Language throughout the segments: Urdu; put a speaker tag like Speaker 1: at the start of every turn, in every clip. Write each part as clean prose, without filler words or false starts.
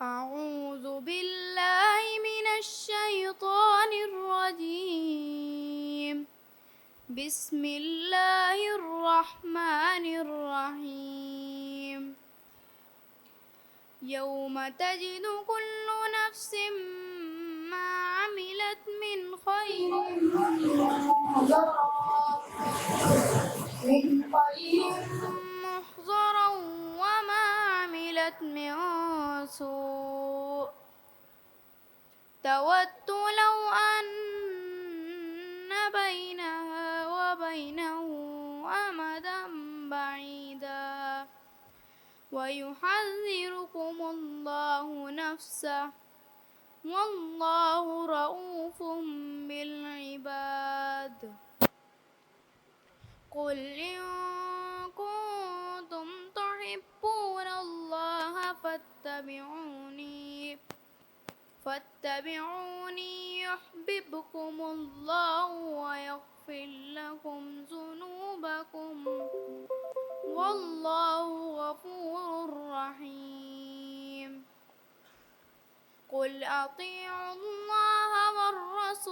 Speaker 1: أعوذ بالله من الشيطان الرجيم. بسم الله الرحمن الرحيم. يوم تجد كل نفس ما عملت من خير محضرا وما عملت من سوء تود لو أن بينها وبينه أمدا بعيدا ويحذركم الله نفسه والله رؤوف بالعباد. قل إن كنتم تحبون الله فاتبعوني يحببكم الله ويغفر لكم ذنوبكم والله غفور رحيم. قل أطيعوا الله والرسول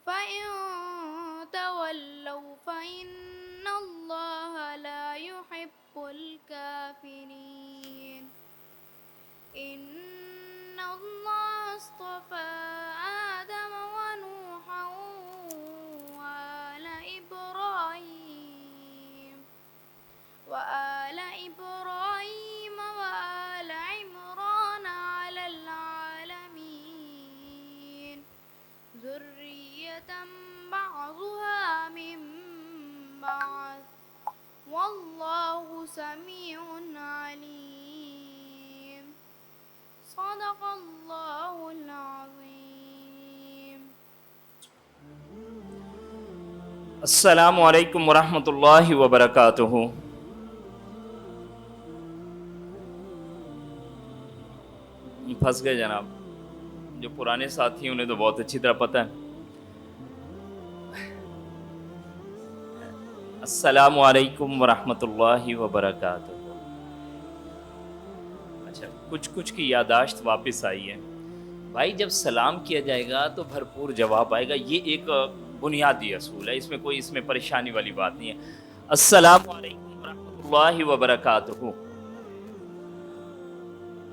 Speaker 1: فإن تولوا فإن الله لا يحب الكافرين. إن الله اصطفى آدم ونوحا وآل إبراهيم وآل عمران على العالمين ذرية بعضها من بعض والله سميع عليم. صدق الله العظيم.
Speaker 2: السلام علیکم ورحمۃ اللہ وبرکاتہ. پھنس گئے جناب. جو پرانے ساتھی ہیں انہیں تو بہت اچھی طرح پتہ ہے. السلام علیکم ورحمۃ اللہ وبرکاتہ. اچھا کچھ کی یادداشت واپس آئی ہے. بھائی جب سلام کیا جائے گا تو بھرپور جواب آئے گا. یہ ایک بنیادی اصول ہے. اس میں پریشانی والی بات نہیں ہے. السلام علیکم ورحمۃ اللہ وبرکاتہ.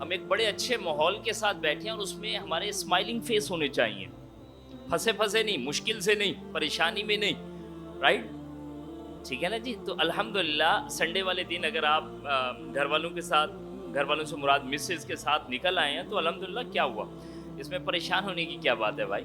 Speaker 2: ہم ایک بڑے اچھے ماحول کے ساتھ بیٹھے ہیں اور اس میں ہمارے اسمائلنگ فیس ہونے چاہیے. پھنسے نہیں, مشکل سے نہیں, پریشانی میں نہیں. رائٹ, ٹھیک ہے نا جی. تو الحمدللہ سنڈے والے دن اگر آپ گھر والوں سے مراد مسز کے ساتھ نکل آئے ہیں تو الحمدللہ کیا ہوا. اس میں پریشان ہونے کی کیا بات ہے بھائی.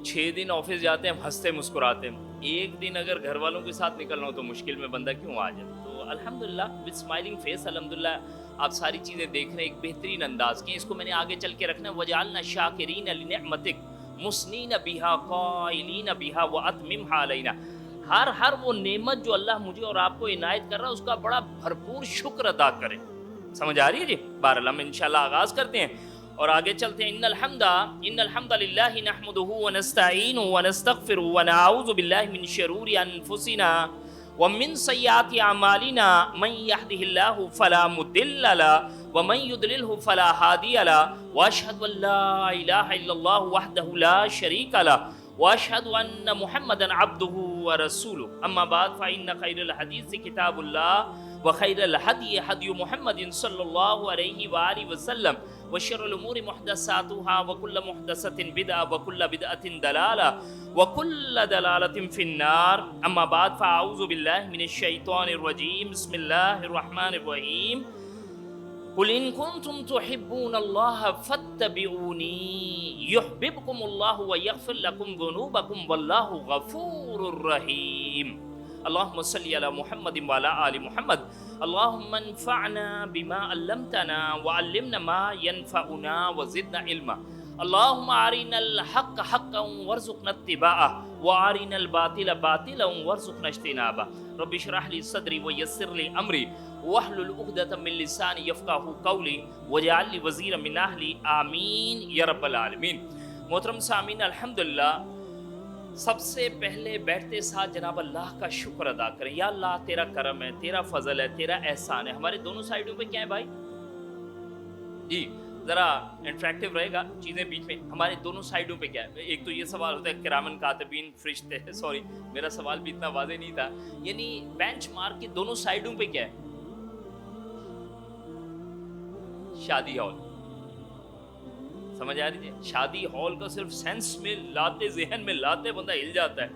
Speaker 2: 6 دن آفس جاتے ہیں ہنستے مسکراتے ہیں. ایک دن اگر گھر والوں کے ساتھ نکلنا ہو تو مشکل میں بندہ کیوں آ جائے. تو الحمدللہ وتھ اسمائلنگ فیس الحمدللہ آپ ساری چیزیں دیکھ رہے ہیں ایک بہترین انداز کی. اس کو میں نے آگے چل کے رکھنا ہے. وجعلنا شاکرین لنعمتک مسنین بہا قائلین بہا واتممھا علینا. ہر وہ نعمت جو اللہ مجھے اور آپ کو عنایت کر رہا ہے اس کا بڑا بھرپور شکر ادا کریں. سمجھ آ رہی ہے جی. بہرحال ہم انشاءاللہ آغاز کرتے ہیں اور آگے چلتے ہیں. ان الحمد للہ نحمده ونستعینه ونستغفره ونعوذ باللہ من شرور انفسنا ومن سیئات اعمالنا من يهده الله فلا مضل له ومن يضلله فلا هادي له واشهد ان لا اله الا الله وحده لا شريك له واشهد ان محمدا عبده ورسوله. اما بعد فان خير الحديث كتاب الله وخير الهدي هدي محمد صلى الله عليه واله وسلم وشر الامور محدثاتها وكل محدثة بدعة وكل بدعة ضلالة وكل ضلالة في النار. اما بعد فاعوذ بالله من الشيطان الرجيم. بسم الله الرحمن الرحيم. قل إن كنتم تحبون الله فاتبعوني يحببكم الله ويغفر لكم ذنوبكم والله غفور رحيم. اللهم صل على محمد وعلى آل محمد. اللهم انفعنا بما علمتنا وعلمنا ما ينفعنا وزدنا علما. اللهم أرنا الحق حقا وارزقنا اتباعه وأرنا الباطل باطلا وارزقنا اجتنابه. رب اشرح لي صدري ويسر لي أمري واحلل عقدة من لساني يفقهوا قولي واجعل لي وزيرا من أهلي. آمين يا رب العالمين. محترم سامعین الحمدللہ سب سے پہلے بیٹھتے ساتھ جناب اللہ کا شکر ادا کریں. یا اللہ تیرا کرم ہے, تیرا فضل ہے, تیرا احسان ہے. ہمارے دونوں سائڈوں پہ کیا ہے بھائی جی؟ ذرا انٹریکٹیو رہے گا چیزیں بیچ میں. ہمارے دونوں سائڈوں پہ کیا ہے؟ ایک تو یہ سوال ہوتا ہے کرامن کاتبین فرشتے, سوری میرا سوال بھی اتنا واضح نہیں تھا, یعنی بینچ مارک کے دونوں سائڈوں پہ کیا ہے؟ شادی ہال. سمجھ آ رہی ہے؟ شادی ہال کا صرف سینس میں لاتے, ذہن میں لاتے بندہ ہل جاتا ہے.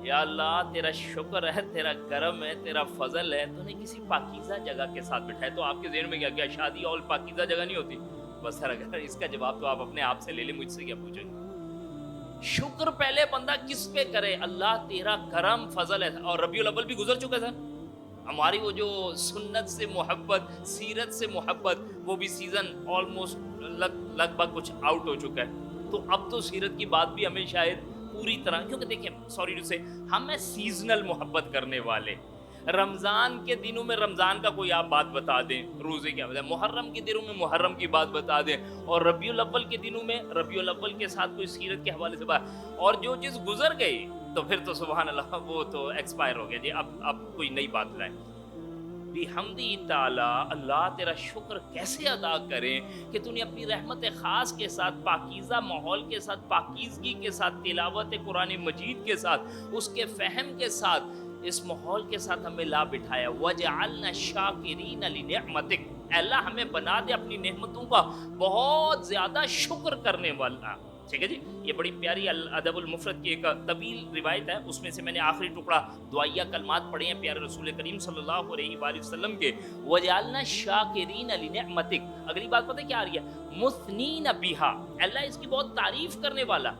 Speaker 2: یا اللہ تیرا شکر ہے, تیرا کرم ہے, تیرا فضل ہے, تو نے کسی پاکیزہ جگہ کے ساتھ بٹھایا. تو آپ کے ذہن میں کیا شادی ہال پاکیزہ جگہ نہیں ہوتی؟ بس سر اگر اس کا جواب تو آپ اپنے آپ سے لے لیں, مجھ سے کیا پوچھیں گے. شکر پہلے بندہ کس پہ کرے؟ اللہ تیرا کرم فضل ہے. اور ربیع الاول بھی گزر چکا تھا. ہماری وہ جو سنت سے محبت, سیرت سے محبت, وہ بھی سیزن آلموسٹ لگ بھگ کچھ آؤٹ ہو چکا ہے. تو اب تو سیرت کی بات بھی ہمیں شاید پوری طرح, کیونکہ دیکھیں سوری ٹو سے, ہم ہیں سیزنل محبت کرنے والے. رمضان کے دنوں میں رمضان کا کوئی آپ بات بتا دیں, روزے کیا بتائیں, محرم کے دنوں میں محرم کی بات بتا دیں, اور ربیع الاول کے دنوں میں ربیع الاول کے ساتھ کوئی سیرت کے حوالے سے بات, اور جو چیز گزر گئی تو پھر تو سبحان اللہ وہ تو ایکسپائر ہو گیا جی, اب کوئی نئی بات لائیں. بحمدی تعالی, اللہ تیرا شکر کیسے ادا کریں کہ تو نے اپنی رحمت خاص کے ساتھ, پاکیزہ ماحول کے ساتھ, پاکیزگی کے ساتھ, تلاوت قرآن مجید کے ساتھ, اس کے فہم کے ساتھ, اس ماحول کے ساتھ ہمیں لا بٹھایا. وَجَعَلْنَا شَاكِرِينَ لِنِعْمَتِكَ, اللہ ہمیں بنا دے اپنی نعمتوں کا بہت زیادہ شکر کرنے والا. ٹھیک ہے جی. یہ بڑی پیاری ادب المفرد کی ایک طویل روایت ہے, اس میں سے میں نے آخری ٹکڑا دعائیہ کلمات پڑھے ہیں پیارے رسول کریم صلی اللہ علیہ وآلہ وسلم کے. وَجَعَلْنَا شَاكِرِينَ لِنِعْمَتِكَ, اگلی بات پتہ کیا آ رہی ہے؟ مُثْنِينَ بِهَا, اللہ اس کی بہت تعریف کرنے والا.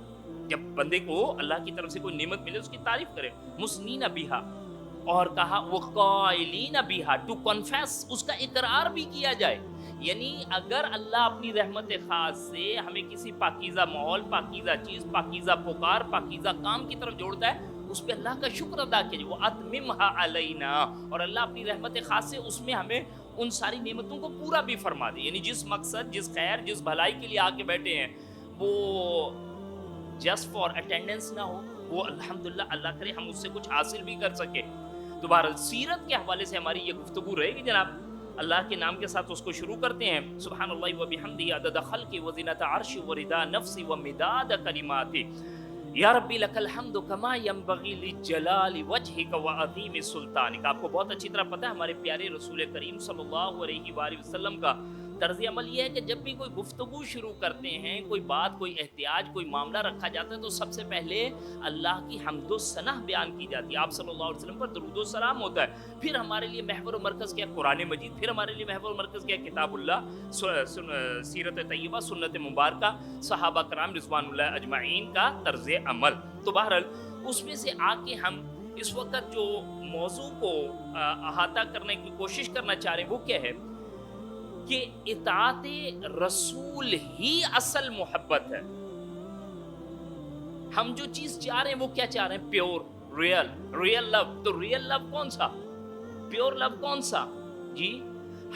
Speaker 2: جب بندے کو اللہ کی طرف سے کوئی نعمت ملے اس کی تعریف کرے. مُثْنِينَ بِهَا, اور کہا وَقَائِلِينَ بِهَا, ٹو کنفیس, اس کا اقرار بھی کیا جائے. یعنی اگر اللہ اپنی رحمت خاص سے ہمیں کسی پاکیزہ ماحول, پاکیزہ چیز, پاکیزہ پکار, پاکیزہ کام کی طرف جوڑتا ہے, اس پہ اللہ کا شکر ادا کیجیے. وَأَتْمِمْهَا عَلَيْنَا, اور اللہ اپنی رحمت خاص سے اس میں ہمیں ان ساری نعمتوں کو پورا بھی فرما دے. یعنی جس مقصد, جس خیر, جس بھلائی کے لیے آ کے بیٹھے ہیں, وہ جسٹ فار اٹینڈنس نہ ہو, وہ الحمدللہ اللہ کرے ہم اس سے کچھ حاصل بھی کر سکے. تو بہرحال سیرت کے حوالے سے ہماری یہ گفتگو رہے گی جناب. اللہ کے نام کے ساتھ اس کو شروع کرتے ہیں. سبحان اللہ و بحمدہ عدد خلقی و زینت عرشی و رضا نفسی و مداد کلماتی. یا ربی لک الحمد کما ینبغی لجلال وجہک و عظیم سلطانک. آپ کو بہت اچھی طرح پتہ ہے ہمارے پیارے رسول کریم صلی اللہ علیہ وآلہ وسلم کا طرز عمل یہ ہے کہ جب بھی کوئی گفتگو شروع کرتے ہیں, کوئی بات, کوئی احتیاج, کوئی معاملہ رکھا جاتا ہے, تو سب سے پہلے اللہ کی حمد و ثنا بیان کی جاتی ہے. آپ صلی اللہ علیہ وسلم پر درود و سلام ہوتا ہے. پھر ہمارے لیے محور و مرکز کیا؟ قرآن مجید. پھر ہمارے لیے محور و مرکز کیا؟ کتاب اللہ, سیرت طیبہ, سنت مبارکہ, صحابہ کرام رضوان اللہ اجمعین کا طرز عمل. تو بہرحال اس میں سے آ کے ہم اس وقت جو موضوع کو احاطہ کرنے کی کوشش کرنا چاہ رہے ہیں وہ کیا ہے کہ اطاعت رسول ہی اصل محبت ہے. ہم جو چیز چاہ رہے ہیں وہ کیا چاہ رہے ہیں؟ Pure, real love. تو ریئل لو کون سا؟ پیور لو کون سا جی؟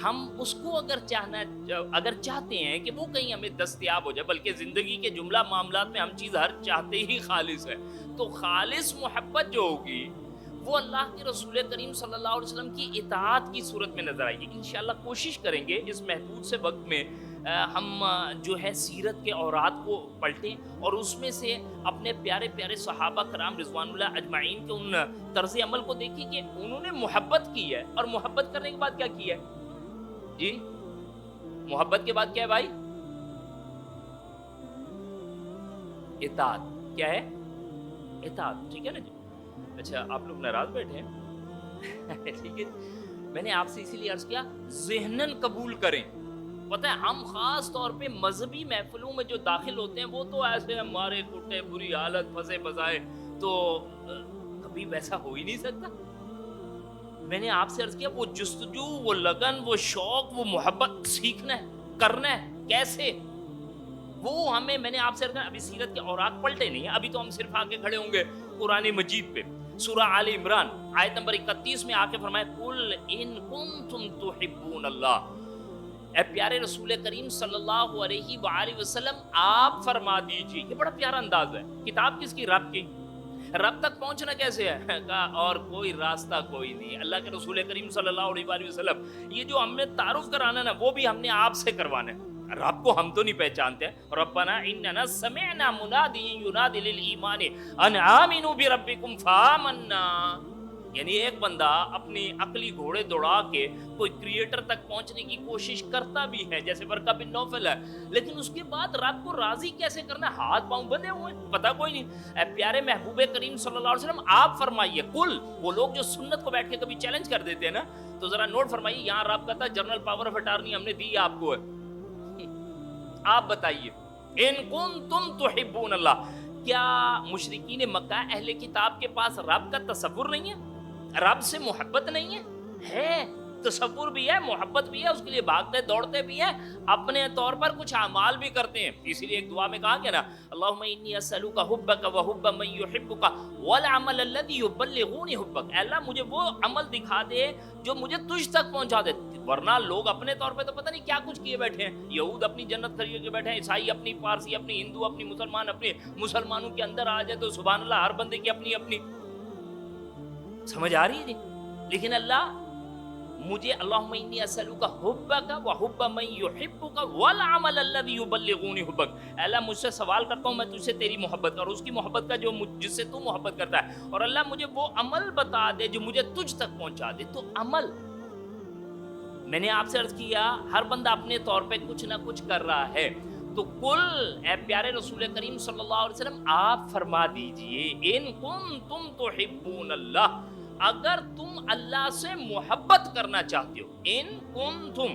Speaker 2: ہم اس کو اگر چاہتے ہیں کہ وہ کہیں ہمیں دستیاب ہو جائے, بلکہ زندگی کے جملہ معاملات میں ہم چیز ہر چاہتے ہی خالص ہے, تو خالص محبت جو ہوگی وہ اللہ کے رسول کریم صلی اللہ علیہ وسلم کی اطاعت کی صورت میں نظر آئے گی. انشاءاللہ کوشش کریں گے اس محدود سے وقت میں ہم جو ہے سیرت کے اورات کو پلٹیں, اور اس میں سے اپنے پیارے پیارے صحابہ کرام رضوان اللہ اجمعین کے ان طرز عمل کو دیکھیں کہ انہوں نے محبت کی ہے, اور محبت کرنے کے بعد کیا کی ہے جی؟ محبت کے بعد کیا ہے بھائی؟ اطاعت. کیا ہے؟ اطاعت. ٹھیک ہے نا جی؟ اچھا آپ لوگ ناراض بیٹھے ہیں ٹھیک ہے, میں نے آپ سے اسی لیے عرض کیا ذہناً قبول کریں. پتہ ہے ہم خاص طور پہ مذہبی محفلوں میں جو داخل ہوتے ہیں وہ تو ایسے ہمارے کٹے, بری حالت, پھنسے پھسائے, تو کبھی ویسا ہو ہی نہیں سکتا. میں نے آپ سے عرض کیا وہ جستجو, وہ لگن, وہ شوق, وہ محبت سیکھنا ہے, کرنا ہے, کیسے وہ ہمیں, میں نے آپ سے عرض کیا ابھی سیرت کے اوراق پلٹے نہیں ہیں, ابھی تو ہم صرف آگے کھڑے ہوں گے قرآن مجید پہ. سورہ آل عمران آیت نمبر 31 میں آ کے فرمایا قل ان کنتم تحبون اللہ. اے پیارے رسول کریم صلی اللہ علیہ وآلہ وسلم آپ فرما دیجیے. یہ بڑا پیارا انداز ہے. کتاب کس کی؟ رب کی. رب تک پہنچنا کیسے ہے؟ کہا اور کوئی راستہ کوئی نہیں، اللہ کے رسول کریم صلی اللہ علیہ وسلم یہ جو ہم نے تعارف کرانا نا وہ بھی ہم نے آپ سے کروانا ہے۔ رب کو ہم تو نہیں پہچانتے، ربنا اننا سمعنا منادی ینادی للایمان ان آمنوا بربکم فآمنا۔ یعنی ایک بندہ اپنی عقلی گھوڑے دوڑا کے کوئی کریٹر تک پہنچنے کی کوشش کرتا بھی ہے، جیسے ورقہ بن نوفل ہے، لیکن اس کے بعد رب کو راضی کیسے کرنا ہے؟ ہاتھ پاؤں بندھے ہوئے، پتہ کوئی نہیں۔ اے پیارے محبوب کریم صلی اللہ علیہ وسلم آپ فرمائیے، کل وہ لوگ جو سنت کو بیٹھ کے کبھی چیلنج کر دیتے ہیں نا، تو ذرا نوٹ فرمائیے، یہاں رب کہتا ہے جنرل پاور آف اٹارنی ہم نے دی آپ کو ہے، آپ بتائیے ان کنتم تحبون اللہ، کیا مشرکین مکہ اہل کتاب کے پاس رب کا تصور نہیں ہے؟ رب سے محبت نہیں ہے تصور بھی ہے، محبت بھی ہے، اس کے لیے بھاگتے دوڑتے بھی ہیں، اپنے طور پر کچھ اعمال بھی کرتے ہیں۔ اسی لیے ایک دعا میں کہا گیا نا، اللہم انی اسألوک حبک وحب من یحبک والعمل الذی یبلغونی حبک، اے اللہ مجھے وہ عمل دکھا دے جو مجھے تجھ تک پہنچا دے، ورنہ لوگ اپنے طور پہ تو پتہ نہیں کیا کچھ کیے بیٹھے ہیں، یہود اپنی جنت خرید کے بیٹھے ہیں، عیسائی اپنی، پارسی اپنی، ہندو اپنی، مسلمان اپنی، مسلمانوں کے اندر آ جائے تو سبحان اللہ ہر بندے کی اپنی اپنی، سمجھ آ رہی ہے جی؟ لیکن اللہ مجھے اللہم انی اسألوک حبک وحب من یحبک والعمل الذی یبلغونی حبک، اے اللہ مجھ سے سوال کرتا ہوں میں تجھ سے تیری محبت اور اس کی محبت کا جو جس سے تو محبت کرتا ہے، اور اللہ مجھے وہ عمل بتا دے جو مجھے تجھ تک پہنچا دے۔ تو عمل میں نے آپ سے عرض کیا ہر بندہ اپنے طور پہ کچھ نہ کچھ کر رہا ہے، تو کل اے پیارے رسول کریم صلی اللہ علیہ وسلم آپ فرما دیجئے ان کنتم تحبون اللہ، اگر تم اللہ سے محبت کرنا چاہتے ہو، ان کنتم،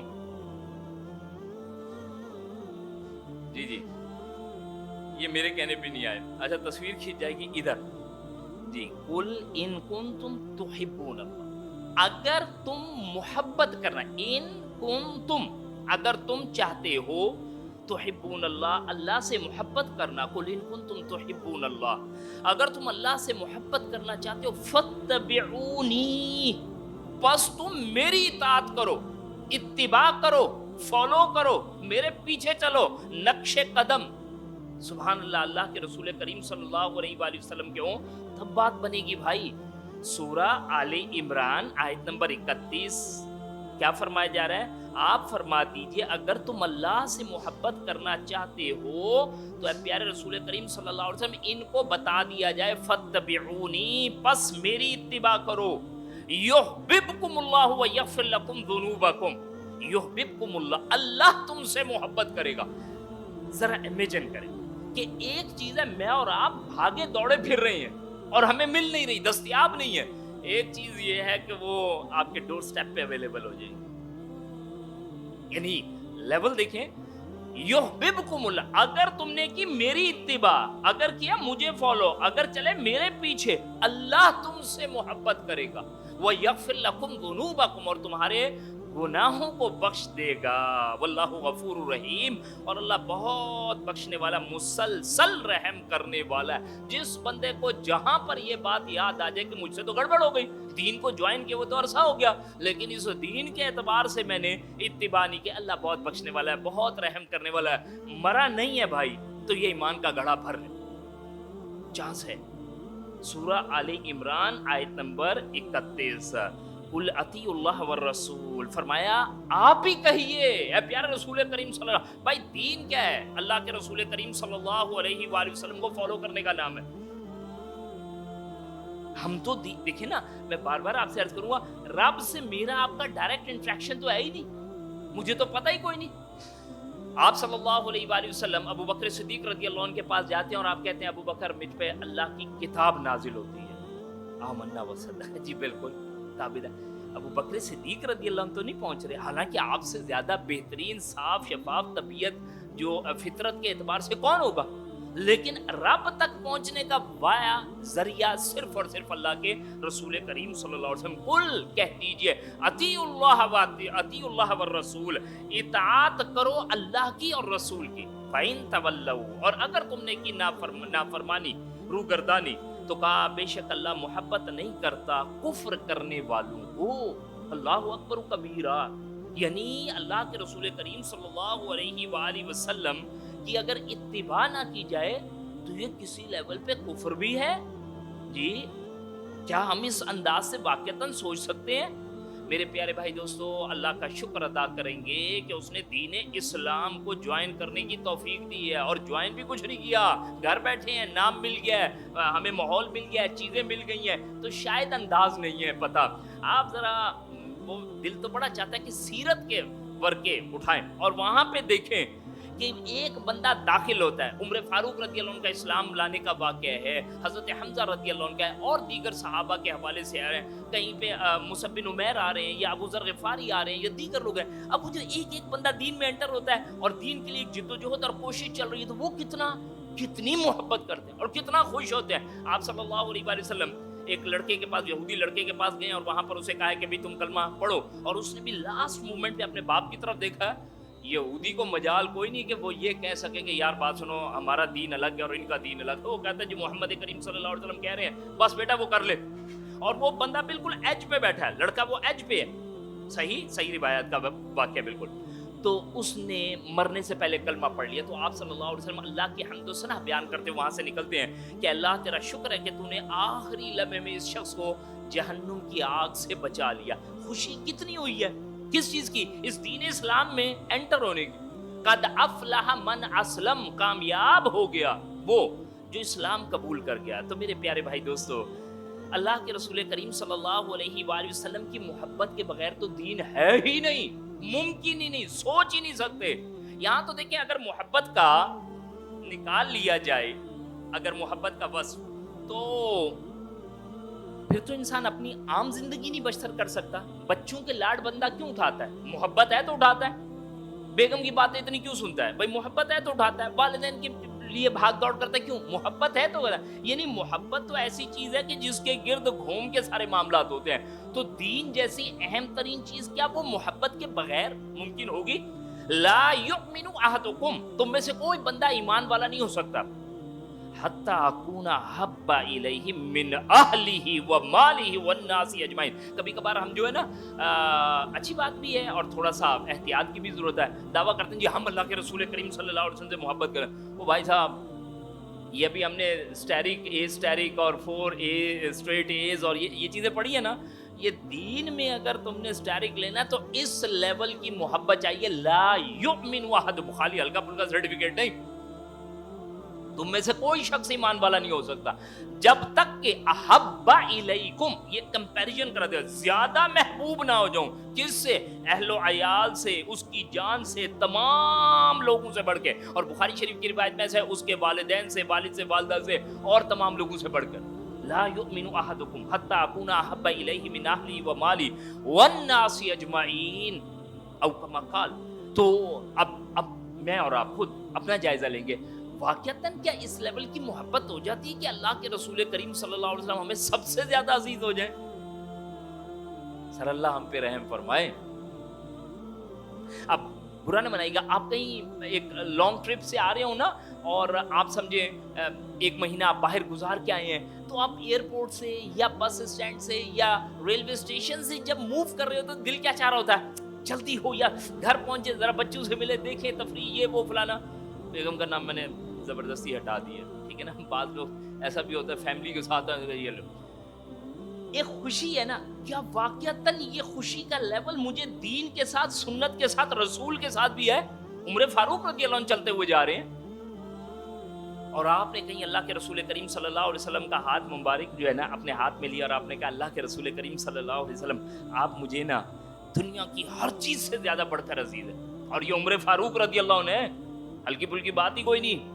Speaker 2: جی یہ میرے کہنے پہ نہیں آئے، اچھا تصویر کھینچ جائے گی ادھر جی، قل ان کنتم تحبون اللہ، اگر تم محبت کرنا، ان کنتم اگر تم چاہتے ہو، تحبون اللہ اللہ سے محبت کرنا، قل ان کنتم تحبون اللہ اگر تم اللہ سے محبت کرنا چاہتے ہو، فاتبعونی پس تم میری اطاعت کرو، اتباع کرو، فالو کرو، میرے پیچھے چلو، نقش قدم، سبحان اللہ، اللہ کے رسول کریم صلی اللہ علیہ وآلہ وسلم کے ہوں تب بات بنے گی بھائی۔ سورہ آل عمران آیت نمبر 31 کیا فرمایا جا رہا ہے؟ آپ فرما دیجئے اگر تم اللہ سے محبت کرنا چاہتے ہو تو اے پیارے رسول کریم صلی اللہ علیہ وسلم ان کو بتا دیا جائے، فاتبعونی پس میری اتباع کرو، یحببکم اللہ ویغفر لکم ذنوبکم، یحببکم اللہ اللہ تم سے محبت کرے گا۔ ذرا امیجن کریں کہ ایک چیز ہے میں اور آپ بھاگے دوڑے پھر رہے ہیں اور ہمیں مل نہیں رہی، دستیاب نہیں ہے، ایک چیز یہ ہے کہ وہ آپ کے ڈور سٹیپ پہ اویلیبل ہو جائے گی، یعنی لیول دیکھیں، یحببکم اللہ اگر تم نے کی میری اتباع، اگر کیا مجھے فالو، اگر چلے میرے پیچھے، اللہ تم سے محبت کرے گا، وَيَغْفِرْ لَكُمْ ذُنُوبَكُمْ اور تمہارے گناہوں کو بخش دے گا، واللہ غفور رحیم اور اللہ بہت بخشنے والا، مسلسل رحم کرنے والا ہے۔ جس بندے کو جہاں پر یہ بات یاد آ جائے کہ مجھ سے تو گڑبڑ ہو گئی، دین کو جوائن کیا وہ تو عرصہ ہو گیا لیکن اس دین کے اعتبار سے میں نے اتباع نہیں کی، اللہ بہت بخشنے والا ہے، بہت رحم کرنے والا ہے، مرا نہیں ہے بھائی تو یہ ایمان کا گڑھا بھر لے، چانس ہے۔ سورہ آل عمران آیت نمبر 31، قل اطیعوا اللہ والرسول، فرمایا آپ ہی کہیے اے پیارے رسول کریم صلی اللہ علیہ وسلم، بھائی دین کیا ہے؟ اللہ کے رسول کریم صلی اللہ علیہ وآلہ وسلم کو فالو کرنے کا نام ہے۔ ہم تو دیکھیں نا، میں بار بار آپ سے عرض کروں گا، رب سے میرا آپ کا ڈائریکٹ انٹریکشن تو ہے ہی نہیں، مجھے تو پتہ ہی کوئی نہیں۔ آپ صلی اللہ علیہ وآلہ وسلم ابو بکر صدیق رضی اللہ عنہ کے پاس جاتے ہیں اور آپ کہتے ہیں ابو بکر مجھ پہ اللہ کی کتاب نازل ہوتی ہے، آمنا وصدقنا، جی بالکل تابعدار۔ ابو بکر صدیق رضی اللہ عنہ تو نہیں پہنچ رہے، حالانکہ آپ سے زیادہ بہترین صاف شفاف طبیعت جو فطرت کے اعتبار سے کون ہوگا، لیکن رب تک پہنچنے کا وایا ذریعہ صرف اور صرف اللہ کے رسول کریم صلی اللہ علیہ وسلم۔ قل کہہ دیجئے اطیعوا اللہ والرسول، اطاعت کرو اللہ کی اور رسول کی، فَإِن تَوَلَّوْا اور اگر تم نے کی نافرمانی، روگردانی، تو کہا بے شک اللہ محبت نہیں کرتا کفر کرنے والوں کو، اللہ اکبر کبیرہ، یعنی اللہ کے رسول کریم صلی اللہ علیہ وآلہ وسلم کی اگر اتباع نہ کی جائے تو یہ کسی لیول پہ کفر بھی ہے، جی کیا ہم اس انداز سے واقعتاً سوچ سکتے ہیں؟ میرے پیارے بھائی دوستو، اللہ کا شکر ادا کریں گے کہ اس نے دین اسلام کو جوائن کرنے کی توفیق دی ہے، اور جوائن بھی کچھ نہیں کیا، گھر بیٹھے ہیں، نام مل گیا ہے، ہمیں ماحول مل گیا ہے، چیزیں مل گئی ہیں، تو شاید انداز نہیں ہے پتہ۔ آپ ذرا وہ دل تو بڑا چاہتا ہے کہ سیرت کے ورقے اٹھائیں اور وہاں پہ دیکھیں کہ ایک بندہ داخل ہوتا ہے، عمر فاروق رضی اللہ عنہ کا اسلام لانے کا واقعہ ہے، حضرت حمزہ رضی اللہ عنہ کا ہے، اور دیگر صحابہ کے حوالے سے آ رہے ہیں، کہیں پہ مصعب بن عمیر آ رہے ہیں، یا ابو ذر غفاری آ رہے ہیں، یا دیگر لوگ ہیں۔ اب وہ جو ایک ایک بندہ دین میں انٹر ہوتا ہے اور دین کے لیے ایک جدوجہد اور کوشش چل رہی ہے، تو وہ کتنی محبت کرتے ہیں اور کتنا خوش ہوتے ہیں۔ آپ صلی اللہ علیہ وآلہ وسلم ایک لڑکے کے پاس، یہودی لڑکے کے پاس گئے اور وہاں پر اسے کہا کہ بھی تم کلمہ پڑھو، اور اس نے بھی لاسٹ مومنٹ پہ اپنے باپ کی طرف دیکھا۔ یہودی کو مجال کوئی نہیں کہ وہ یہ کہہ سکے کہ یار بات سنو، ہمارا دین الگ ہے اور ان کا دین الگ ہے۔ وہ کہتا ہے جو محمد کریم صلی اللہ علیہ وسلم کہہ رہے ہیں بس بیٹا وہ کر لے، اور وہ بندہ بالکل ایج پہ بیٹھا ہے، لڑکا وہ ایج پہ ہے، صحیح روایت کا واقعہ بالکل۔ تو اس نے مرنے سے پہلے کلمہ پڑھ لیا۔ تو آپ صلی اللہ علیہ وسلم اللہ کی حمد و ثنا بیان کرتے وہاں سے نکلتے ہیں کہ اللہ تیرا شکر ہے کہ تو نے آخری لمحے میں اس شخص کو جہنم کی آگ سے بچا لیا۔ خوشی کتنی ہوئی ہے، کس چیز کی؟ اس دین اسلام میں انٹر ہونے کی۔ قد افلح من اسلم، کامیاب ہو گیا وہ جو اسلام قبول کر گیا۔ تو میرے پیارے بھائی دوستو، اللہ کے رسول کریم صلی اللہ علیہ وآلہ وسلم کی محبت کے بغیر تو دین ہے ہی نہیں، ممکن ہی نہیں، سوچ ہی نہیں سکتے۔ یہاں تو دیکھیں اگر محبت کا نکال لیا جائے، اگر محبت کا وصف، تو پھر تو انسان اپنی عام زندگی نہیں بسر کر سکتا۔ بچوں کے لاڈ بندہ کیوں اٹھاتا ہے؟ محبت ہے تو اٹھاتا ہے۔ بیگم کی باتیں اتنی کیوں سنتا ہے؟ بھائی محبت ہے تو اٹھاتا ہے۔ والدین کے لیے بھاگ دوڑ کرتا ہے، کیوں؟ محبت ہے تو۔ یعنی محبت تو ایسی چیز ہے کہ جس کے گرد گھوم کے سارے معاملات ہوتے ہیں۔ تو دین جیسی اہم ترین چیز کیا وہ محبت کے بغیر ممکن ہوگی؟ لا یؤمن احدکم، تم میں سے کوئی بندہ ایمان والا نہیں ہو سکتا حتی اکون احب الیہ من اہلہ ومالہ والناس اجمعین۔ کبھی کبھار ہم جو ہے نا، اچھی بات بھی ہے اور تھوڑا سا احتیاط کی بھی ضرورت ہے، دعویٰ کرتے ہیں جی ہم اللہ کے رسول کریم صلی اللہ علیہ وسلم سے محبت کریں۔ وہ بھائی صاحب، یہ ابھی ہم نے اسٹیرک اور 4A اسٹریٹ ایز اور یہ چیزیں پڑھی ہیں نا، یہ دین میں اگر تم نے اسٹیرک لینا تو اس لیول کی محبت چاہیے۔ لا یؤمن احدکم، خالی ہلکا پھلکا سرٹیفکیٹ نہیں، تم میں سے کوئی شخص ایمان والا نہیں ہو سکتا جب تک کہ احب الیکم، یہ کمپیریزن کر دیا، زیادہ محبوب نہ ہو جاؤں، کس سے؟ اہل و عیال سے، اس کی جان سے، تمام لوگوں سے بڑھ کے۔ اور بخاری شریف کی روایت میں سے اس کے والدین سے، والد سے، والدہ سے، اور تمام لوگوں سے بڑھ کر۔ لا یؤمن احدکم حتی اکون احب الیہ من اہلہ ومالی والناس اجمعین، او کما قال۔ تو اب میں اور آپ خود اپنا جائزہ لیں گے، واقعتاً کیا اس لیول کی محبت ہو جاتی ہے کہ اللہ کے رسول کریم صلی اللہ علیہ وسلم ہمیں سب سے زیادہ عزیز ہو جائیں؟ سر اللہ ہم پہ رحم فرمائے۔ اب برا نہ منائیے گا، آپ کہیں ایک لانگ ٹرپ سے آ رہے ہو نا، اور آپ سمجھے 1 مہینہ آپ باہر گزار کے آئے ہیں، تو آپ ایئرپورٹ سے یا بس اسٹینڈ سے یا ریلوے اسٹیشن سے جب موو کر رہے ہو تو دل کیا چاہ رہا ہوتا ہے؟ جلدی ہو یا گھر پہنچے، ذرا بچوں سے ملے، دیکھیں تفریح، یہ وہ فلانا۔ بیگم کا نام میں نے زبردستی ہٹا دیا، ٹھیک ہے نا۔ بعض لوگ ایسا بھی ہوتا ہے فیملی کے ساتھ، یہ لو ایک خوشی ہے نا، کیا واقعتاً یہ خوشی کا لیول مجھے دین کے ساتھ، سنت کے ساتھ، رسول کے ساتھ بھی ہے؟ عمر فاروق رضی اللہ عنہ چلتے ہوئے جا رہے ہیں، اور آپ نے کہیں اللہ کے رسول کریم صلی اللہ علیہ وسلم کا ہاتھ مبارک جو ہے نا اپنے ہاتھ میں لیا، اور آپ نے کہا اللہ کے رسول کریم صلی اللہ علیہ وسلم آپ مجھے نا دنیا کی ہر چیز سے زیادہ بڑھ کر عزیز ہے۔ اور یہ عمر فاروق رضی اللہ عنہ ہے، ہلکی پھلکی بات ہی کوئی نہیں۔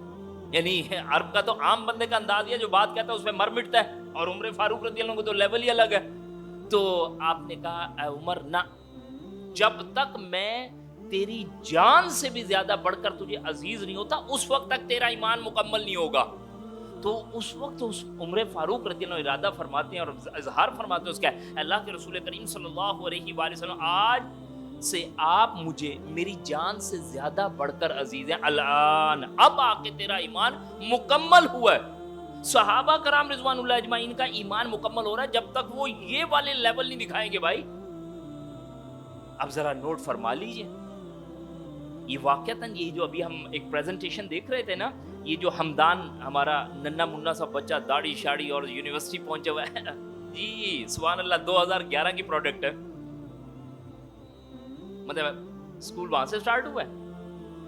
Speaker 2: یعنی عرب کا تو عام بندے کا انداز ہے، جو بات کہتا ہے اس میں مر مٹتا ہے، اور عمر فاروق رضی اللہ عنہ کو تو لیول ہی الگ ہے۔ تو آپ نے کہا اے عمر، نہ، جب تک میں تیری جان سے بھی زیادہ بڑھ کر تجھے عزیز نہیں ہوتا اس وقت تک تیرا ایمان مکمل نہیں ہوگا۔ تو اس وقت اس عمر فاروق رضی اللہ عنہ ارادہ فرماتے ہیں اور اظہار فرماتے ہیں اس کا، اللہ کے رسول کریم صلی اللہ علیہ وآلہ وسلم آج سے آپ مجھے میری جان سے زیادہ بڑھ کر عزیز ہیں، الان، اب آ کے تیرا ایمان مکمل ہوا ہے۔ صحابہ کرام رضوان اللہ اجمعین کا ایمان مکمل ہو رہا ہے جب تک وہ یہ والے لیول نہیں دکھائیں گے۔ بھائی اب ذرا نوٹ فرما لیجئے، یہ واقعتاً یہ جو ابھی ہم ایک پریزنٹیشن دیکھ رہے تھے نا، یہ جو ہمدان ہمارا ننا منا سا بچہ داڑھی شاڑی اور یونیورسٹی پہنچا ہوا ہے جی سبحان اللہ 2011 کی پروڈکٹ ہے، مطلب اسکول وہاں سے سٹارٹ ہوا ہے.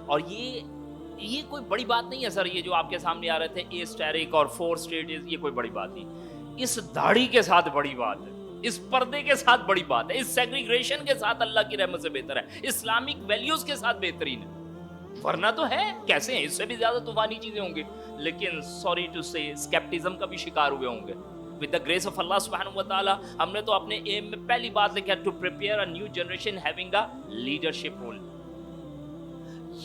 Speaker 2: اور یہ کوئی بڑی بات نہیں ہے سر، یہ جو آپ کے سامنے آ رہے تھے اے اسٹیرک اور 4 اسٹیجز، یہ کوئی بڑی بات نہیں. اس داڑھی کے ساتھ بڑی بات ہے، اس پردے کے ساتھ بڑی بات ہے، اس سیگریگیشن کے ساتھ اللہ کی رحمت سے بہتر ہے، اسلامک ویلیوز کے ساتھ بہترین ہے. ورنہ تو ہے کیسے ہیں، اس سے بھی زیادہ طوفانی چیزیں ہوں گی، لیکن سوری ٹو سے اسکیپٹزم کا بھی شکار ہوئے ہوں گے. ود دا گریس آف اللہ سبحانہ و تعالی ہم نے تو اپنے ایم میں پہلی بات لکھا to prepare a new generation having a leadership role.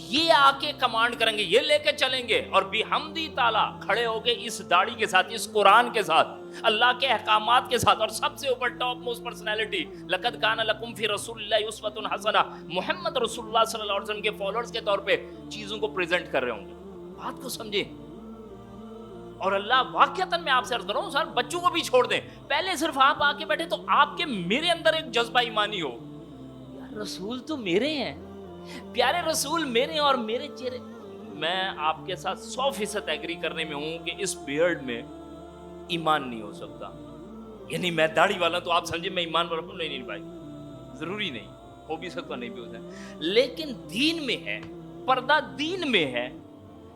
Speaker 2: یہ آ کے کمانڈ کریں گے، یہ لے کے چلیں گے، اور بھی حمدی تعالیٰ کھڑے ہو کے اس داڑھی کے ساتھ، اس قرآن کے ساتھ، اللہ کے احکامات کے ساتھ، اور سب سے اوپر ٹاپ موسٹ پرسنالٹی لقد کان لکم فی رسول اللہ اسوۃ حسنہ، محمد رسول اللہ صلی اللہ علیہ وسلم کے فالوورز کے طور پہ چیزوں کو پریزنٹ کر رہے ہوں گے. بات کو سمجھیں. اور اللہ واقعتاً میں آپ سے عرض کر رہا ہوں سر، بچوں کو بھی چھوڑ دیں، پہلے صرف آپ آ کے بیٹھے تو آپ کے میرے اندر ایک جذبہ ایمانی ہو، یار رسول تو میرے ہیں، پیارے رسول میرے، اور میرے چہرے. میں آپ کے ساتھ 100% ایگری کرنے میں ہوں کہ اس بیئرڈ میں ایمان نہیں ہو سکتا. یعنی میں داڑھی والا تو آپ سمجھے میں ایمان والا ہوں؟ نہیں بھائی، ضروری نہیں، ہو بھی سکتا نہیں بھی ہو سکتا، لیکن دین میں ہے، پردہ دین میں ہے،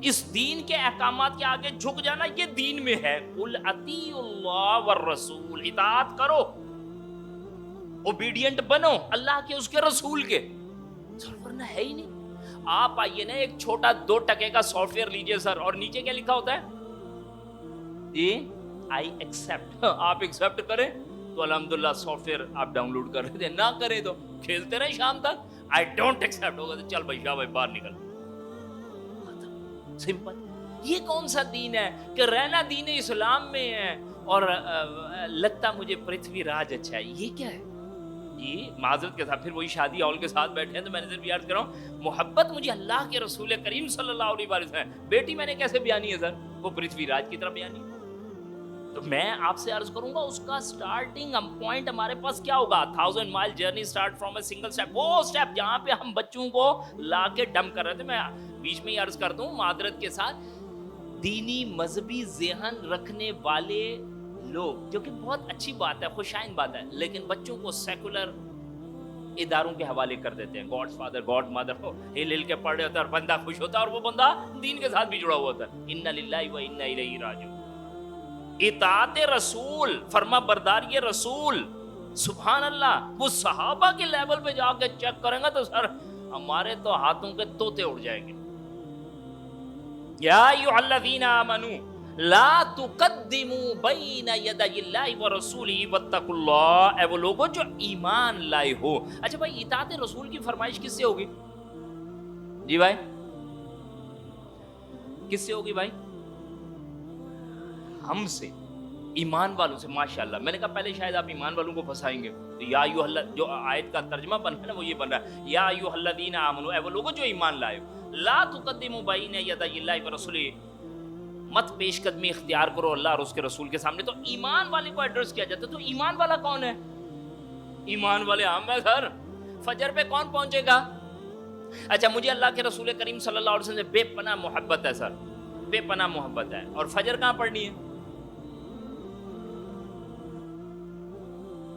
Speaker 2: اس دین کے احکامات کے آگے جھک جانا یہ دین میں ہے. قل اطیعوا اللہ والرسول، اطاعت کرو، اوبیڈینٹ بنو اللہ کے، اس کے رسول کے. ورنہ ہے ہی نہیں. آپ آئیے نا ایک چھوٹا 2 ٹکے کا سافٹ ویئر لیجئے سر، اور نیچے کیا لکھا ہوتا ہے جی آئی ایکسپٹ. آپ ایکسپٹ کریں تو الحمدللہ سافٹ ویئر آپ ڈاؤن لوڈ کر رہے تھے، نہ کریں تو کھیلتے رہے شام تک. آئی ڈونٹ ایکسپٹ ہوگا تو چل بھائی شاہ بھائی باہر نکل. سمپل. یہ کون سا دین ہے کہ رہنا دین اسلام میں ہے اور لگتا مجھے پرتھوی راج اچھا ہے؟ یہ کیا ہے جی؟ معذرت کے ساتھ پھر وہی شادی ہال کے ساتھ بیٹھے ہیں تو میں نے صرف یاد کر رہا ہوں محبت مجھے اللہ کے رسول کریم صلی اللہ علیہ وسلم ہے. بیٹی میں نے کیسے بیانی ہے سر؟ وہ پرتھوی راج کی طرح بیانی ہے. تو میں آپ سے عرض کروں گا اس کا سٹارٹنگ پوائنٹ ہمارے پاس کیا ہوگا؟ 1000 مائل journey start from a single step. وہ سٹیپ جہاں پہ ہم بچوں کو لا کے ڈم کر رہے تھے. میں بیچ میں ہی عرض کر دوں معذرت کے ساتھ، دینی مذہبی ذہن رکھنے والے لوگ، جو کہ بہت اچھی بات ہے، خوشائند بات ہے، لیکن بچوں کو سیکولر اداروں کے حوالے کر دیتے ہیں. God father God mother who ہل کے پڑھ رہے ہوتا ہے اور بندہ خوش ہوتا ہے، اور وہ بندہ دین کے ساتھ بھی جڑا ہوا ہوتا ہے. انا للہ و انا الیہ راجعون. اطاعت رسول، فرما برداری رسول. سبحان اللہ. وہ صحابہ کے لیول پہ جا کے چیک کریں گا تو سر ہمارے تو ہاتھوں کے طوطے اڑ جائیں گے. یا ایھا الذین آمنوا لا تقدموا بین یدی اللہ ورسولہ واتقوا اللہ. اے وہ لوگوں جو ایمان لائے ہو. اچھا بھائی، اطاعت رسول کی فرمائش کس سے ہوگی جی بھائی؟ کس سے ہوگی بھائی؟ ہم سے، ایمان والوں سے. ماشاءاللہ. میں نے کہا پہلے شاید آپ ایمان والوں کو پھنسائیں گے. یا ایھا اللہ، جو آیت کا ترجمہ بن رہا ہے نا وہ یہ بن رہا ہے یا ایھا الذین آمنوا، اے وہ لوگوں جو ایمان لائے ہو. لا تقدموا بین یدی اللہ ورسولہ، مت پیش قدمی اختیار کرو اللہ اور اس کے رسول کے سامنے. تو ایمان والے کو ایڈریس کیا جاتا ہے. تو ایمان والا کون ہے؟ ایمان والے ہم ہیں سر. فجر پہ کون پہنچے گا؟ اچھا مجھے اللہ کے رسول کریم صلی اللہ علیہ وسلم سے بے پناہ محبت ہے سر، بے پناہ محبت ہے. اور فجر کہاں پڑھنی ہے؟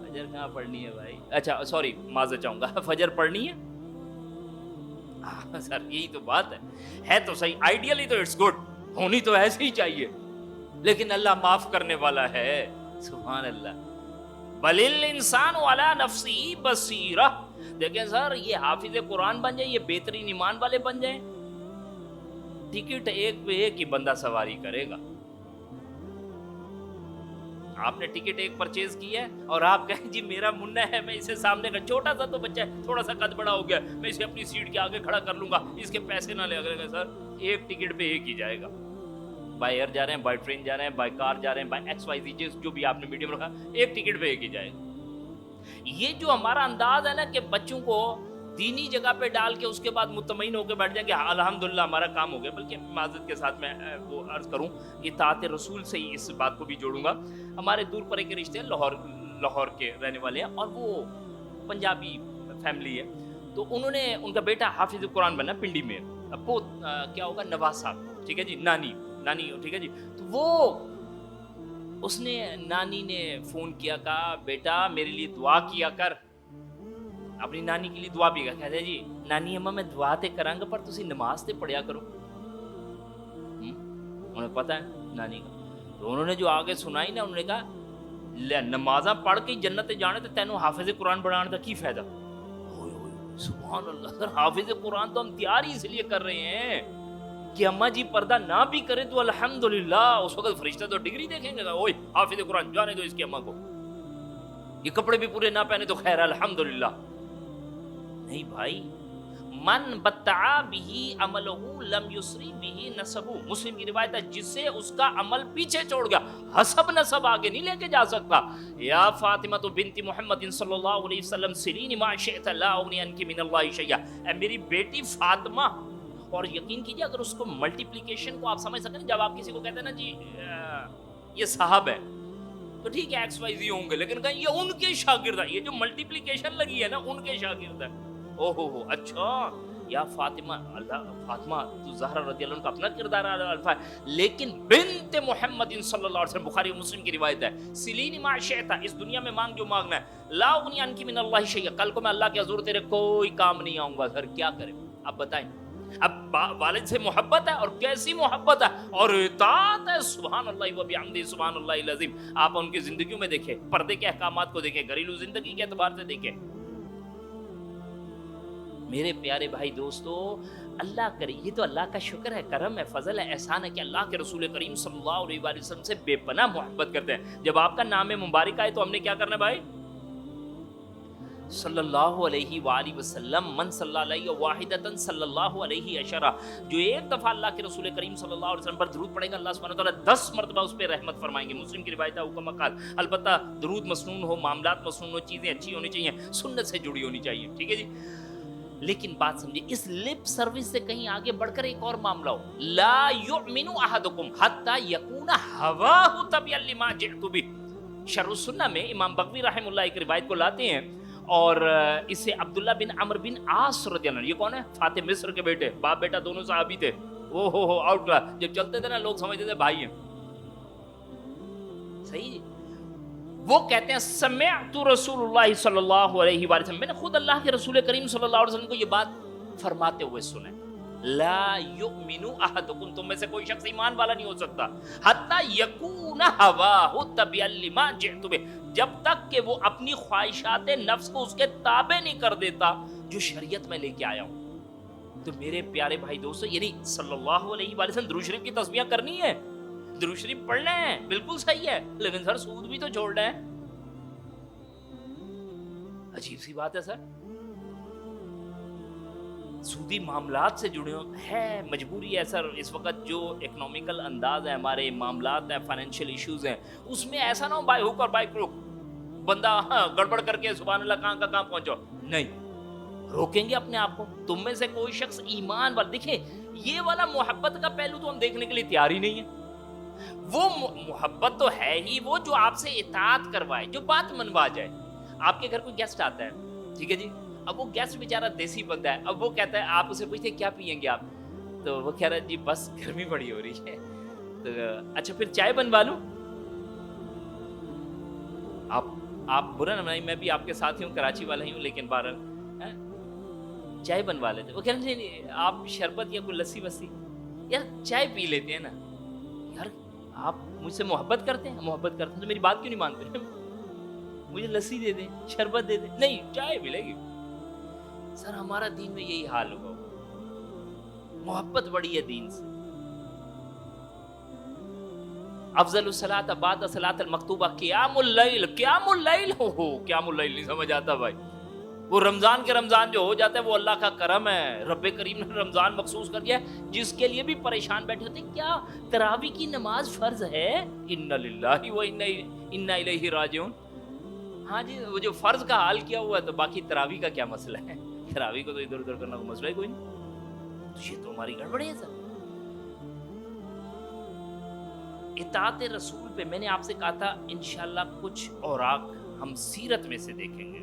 Speaker 2: فجر کہاں پڑھنی ہے بھائی؟ اچھا سوری معذرت چاہوں گا، فجر پڑھنی ہے سر. یہی تو بات ہے تو صحیح. آئیڈیلی تو اٹس گڈ، ہونی تو ایسے ہی چاہیے، لیکن اللہ معاف کرنے والا ہے. سبحان اللہ. بل الانسان علی نفسہ بصیرہ. دیکھیں سر، یہ حافظ قرآن بن جائیں، یہ بہترین ایمان والے بن جائیں، ٹکٹ ایک پہ ایک ہی بندہ سواری کرے گا. آپ نے ٹکٹ ایک پرچیز کی ہے اور آپ کہیں جی میرا منا ہے، میں اسے سامنے کا چھوٹا سا تو بچہ ہے، تھوڑا سا قد بڑا ہو گیا، میں اسے اپنی سیٹ کے آگے کھڑا کر لوں گا، اس کے پیسے نہ لے گا. سر ایک ٹکٹ پہ ایک ہی جائے گا. بائی ایئر جا رہے ہیں، بائی ٹرین جا رہے ہیں، بائی کار جا رہے ہیں، بائی ایکس وائی زی جو بھی آپ نے میڈیم رکھا، ایک ٹکٹ پہ ایک ہی جائے گا. یہ جو ہمارا انداز ہے نا کہ بچوں کو دینی جگہ پہ ڈال کے اس کے بعد مطمئن ہو کے بیٹھ جائیں کہ الحمدللہ ہمارا کام ہو گیا. بلکہ معذرت کے ساتھ میں وہ عرض کروں، اطاعت رسول سے ہی اس بات کو بھی جوڑوں گا. ہمارے دور پرے کے رشتے لاہور کے رہنے والے ہیں، اور وہ پنجابی فیملی ہے. تو انہوں نے ان کا بیٹا حافظ قرآن بنا پنڈی میں، کیا ہوگا نواسا، ٹھیک ہے جی، نانی ٹھیک ہے جی. تو وہ اس نے نانی نے فون کیا، کہا بیٹا میرے لیے دعا کیا کر، اپنی نانی کے لیے دعا بھی کر. کہتے جی نانی اماں میں دعا تے کرانگا پر تسی نماز تے پڑھیا کرو. انہیں پتہ ہے نانی کا. تو انہوں نے جو آگے سنائی نا، انہوں نے کہا لے نمازاں پڑھ کے جنت جانے تے تینوں حافظ قرآن بنانے کا کی فائدہ. سبحان اللہ سر، حافظ قرآن تو ہم تیار ہی اس لیے کر رہے ہیں کہ اماں جی پردہ نہ بھی کرے تو الحمدللہ اس وقت فرشتہ تو ڈگری دیکھیں گے، اوئے حافظ قرآن جانے دو اس کی اماں کو، یہ کپڑے بھی پورے نہ پہنے تو خیر الحمدللہ. نہیں بھائی، من بتع به عمله لم یسری به نسبه، مسلم کی روایت ہے جس سے اس کا عمل پیچھے چھوڑ گیا حسب نسب آگے نہیں لے کے جا سکتا. یا فاطمہ بنت محمد صلی اللہ علیہ وسلم سلینی ما شئت لا اغنی عنک من اللہ شیئا، اے میری بیٹی فاطمہ. اور یقین کیجئے اگر اس کو ملٹیپلیکیشن کو آپ سمجھ سکیں، جب آپ کسی کو کہتے ہیں نا جی یہ صاحب ہے تو ٹھیک ہے ایکس وائی زی ہوں گے، لیکن کہیں یہ ان کے شاگرد ہے، یہ جو ملٹیپلیکیشن لگی ہے نا ان کے شاگرد ہے. او ہو اچھا یا فاطمہ، اللہ فاطمہ تو زہرا رضی اللہ عنہ کا اپنا کردار الفا ہے، لیکن بنت محمد صلی اللہ علیہ وسلم، بخاری و مسلم کی روایت ہے، سلینی ما شئت، اس دنیا میں مانگ جو مانگنا ہے، لا اغنی عنک من اللہ شیئا، کل کو میں اللہ کے حضور تیرے کوئی کام نہیں آؤں گا. سر کیا کریں اب بتائیں. اب والد سے محبت ہے اور کیسی محبت ہے اور اطاعت ہے، سبحان اللہ و بحمدہ سبحان اللہ العظیم. آپ ان کی زندگیوں میں دیکھیں، پردے کے احکامات کو دیکھیں، گھریلو زندگی کے اعتبار سے دیکھیں. میرے پیارے بھائی دوستو، اللہ کرے، یہ تو اللہ کا شکر ہے، کرم ہے، فضل ہے، احسان ہے کہ اللہ کے رسول کریم صلی اللہ علیہ وآلہ وسلم سے بے پناہ محبت کرتے ہیں. جب آپ کا نام مبارک آئے تو ہم نے کیا کرنا ہے بھائی؟ صلی اللہ علیہ وآلہ وسلم. من صلی علیہ واحدۃ صلی اللہ علیہ عشرہ، جو ایک دفعہ اللہ کے رسول کریم صلی اللہ علیہ وسلم پر درود پڑھے گا اللہ سبحانہ وتعالی 10 مرتبہ اس پہ رحمت فرمائیں گے. مسلم کی روایت ہے حکم قال. البتہ درود مسنون ہو، معاملات مسنون ہو، چیزیں اچھی ہونی چاہیے، سنت سے جڑی ہونی چاہیے، ٹھیک ہے جی. لیکن بات سمجھے، اس لپ سروس سے کہیں آگے بڑھ کر ایک اور معاملہ ہو. لا یؤمن احدکم حتی یکون ہواہ تبعا لما جئت بہ. شرح السنہ میں امام بغوی رحمہ اللہ ایک روایت کو لاتے ہیں اور اسے عبداللہ بن عمرو بن عاص رضی اللہ عنہ، یہ کون ہے؟ فاتح مصر کے بیٹے، باپ بیٹا دونوں صحابی تھے. او ہو آؤٹ کلاس، جب چلتے تھے نا لوگ سمجھتے تھے بھائی ہیں. صحیح. وہ کہتے ہیں سمعت رسول اللہ صلی اللہ علیہ وآلہ وسلم، میں نے خود اللہ کے رسول کریم صلی اللہ علیہ وسلم کو یہ بات فرماتے ہوئے سنے. لا یؤمن احدکم، تم میں سے کوئی شخص ایمان والا نہیں ہو سکتا حتی یکون ہواہ تبعا لما جئت بہ، جب تک کہ وہ اپنی خواہشات نفس کو اس کے تابع نہیں کر دیتا جو شریعت میں لے کے آیا ہوں. تو میرے پیارے بھائی دوستو، یعنی صلی اللہ علیہ وآلہ وسلم درود شریف کی تسبیح کرنی ہے، درود شریف پڑھنا ہے، بالکل صحیح ہے، لیکن سر سود بھی تو چھوڑنا ہے. عجیب سی بات ہے سر، سودی معاملات سے جڑے ہیں، مجبوری ہے سر. اس وقت جو اکنامیکل انداز ہے، ہمارے معاملات ہیں، فائنینشیل ایشوز ہیں، اس میں ایسا نہ ہو بائی ہک اور بائی کروک بندہ گڑبڑ کر کے سبحان اللہ کہاں کا کہاں پہنچو. نہیں، روکیں گے اپنے آپ کو. تم میں سے کوئی شخص ایمان والا، دیکھیں یہ والا محبت کا پہلو تو ہم دیکھنے کے لیے تیار ہی نہیں ہے. وہ محبت تو ہے ہی وہ جو آپ سے اطاعت کروائے، جو بات منوا جائے. آپ کے گھر کوئی گیسٹ آتا ہے، ٹھیک ہے جی، اب وہ گیسٹ بیچارہ دیسی بندہ ہے، اب وہ کہتا ہے، آپ اسے پوچھتے ہیں کیا پئیں گے آپ، تو وہ کہہ رہا ہے جی بس گرمی بڑی ہو رہی ہے، تو اچھا پھر چائے بنوا لوں. آپ برا نہ منائیں، میں بھی آپ کے ساتھ ہی ہوں، کراچی والا ہی ہوں، لیکن بہرحال چائے بنوا لیتے. وہ کہہ رہے ہیں نہیں آپ شربت یا کوئی لسی وسی، یار چائے پی لیتے ہیں نا. یار آپ مجھ سے محبت کرتے ہیں، محبت کرتے ہیں تو میری بات کیوں نہیں مانتے؟ مجھے لسی دے دیں، شربت دے دیں، نہیں چائے ملے گی. سر ہمارا دین میں یہی حال ہوگا، محبت بڑی ہے دین سے. افضل الصلاۃ بعد الصلاۃ المکتوبہ قیام اللیل. قیام اللیل ہو قیام اللیل نہیں سمجھ آتا بھائی. وہ رمضان کے رمضان جو ہو جاتا ہے وہ اللہ کا کرم ہے، رب کریم نے رمضان مخصوص کر دیا ہے. جس کے لیے بھی پریشان بیٹھے ہوتے ہیں کیا تراویح کی نماز فرض ہے؟ انا للہ و انا الیہ راجعون. ہاں جی، وہ جو فرض کا حال کیا ہوا ہے، تو باقی تراویح کا کیا مسئلہ ہے؟ تراویح کو تو ادھر ادھر کرنا کوئی مسئلہ ہی کوئی نہیں. تو یہ تو ہماری گڑبڑی ہے سر. اطاعت رسول پہ میں نے آپ سے کہا تھا انشاءاللہ کچھ اوراق ہم سیرت میں سے دیکھیں گے.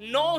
Speaker 2: 9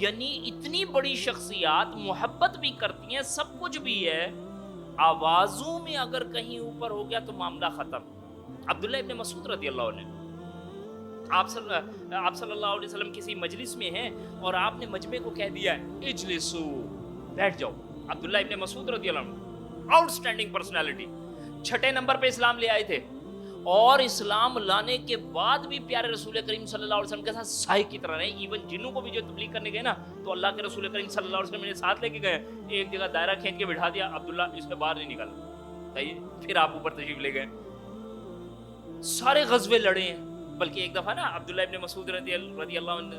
Speaker 2: یعنی اتنی بڑی شخصیات محبت بھی کرتی ہیں، سب کچھ بھی ہے، آوازوں میں اگر کہیں اوپر ہو گیا تو معاملہ ختم۔ عبداللہ ابن مسعود رضی اللہ عنہ، آپ صلی اللہ علیہ وسلم کسی مجلس میں ہیں اور آپ نے مجمع کو کہہ دیا ہے اجلسو، بیٹھ جاؤ۔ عبداللہ ابن مسعود رضی اللہ عنہ آؤٹ اسٹینڈنگ پرسنالٹی، 6 نمبر پہ اسلام لے آئے تھے، اور اسلام لانے کے بعد بھی پیارے رسول کریم صلی اللہ علیہ وسلم کے ساتھ سائے کی طرح رہے۔ ایون جنوں کو بھی جو تبلیغ کرنے گئے نا تو اللہ کے رسول کریم صلی اللہ علیہ وسلم نے ساتھ لے کے گئے، ایک جگہ دائرہ کھینچ کے بٹھا دیا، عبداللہ اس سے باہر نہیں نکلنا، پھر آپ اوپر تشریف لے گئے۔ سارے غزوے لڑے ہیں، بلکہ ایک دفعہ نا عبداللہ ابن مسعود رضی اللہ عنہ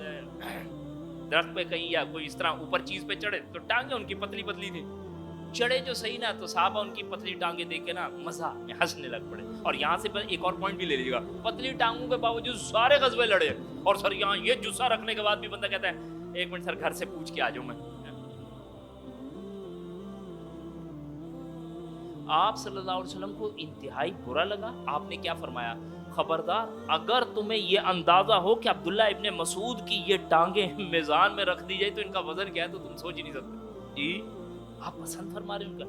Speaker 2: درخت پہ کہیں یا کوئی اس طرح اوپر چیز پہ چڑھے تو ٹانگیں ان کی پتلی پتلی تھی، چڑھے جو صحیح نا تو صحابہ ان کی پتلی ٹانگیں دیکھ کے نا مزہ میں ہنسنے لگ پڑے۔ اور یہاں سے ایک اور پوائنٹ بھی لے لیجیے گا، پتلی ٹانگوں کے باوجود سارے غزوے لڑے، اور سر یہاں یہ جسہ رکھنے کے بعد بھی بندہ کہتا ہے ایک منٹ سر گھر سے پوچھ کے آ جاؤں میں۔ آپ صلی اللہ علیہ وسلم کو انتہائی برا لگا، آپ نے کیا فرمایا؟ خبردار اگر تمہیں یہ اندازہ ہو کہ عبداللہ ابن مسعود کی یہ ٹانگیں میزان میں رکھ دی جائے تو ان کا وزن کیا ہے تو تم سوچ ہی نہیں سکتے۔ جی آپ پسند فرما رہے ہیں ان کا۔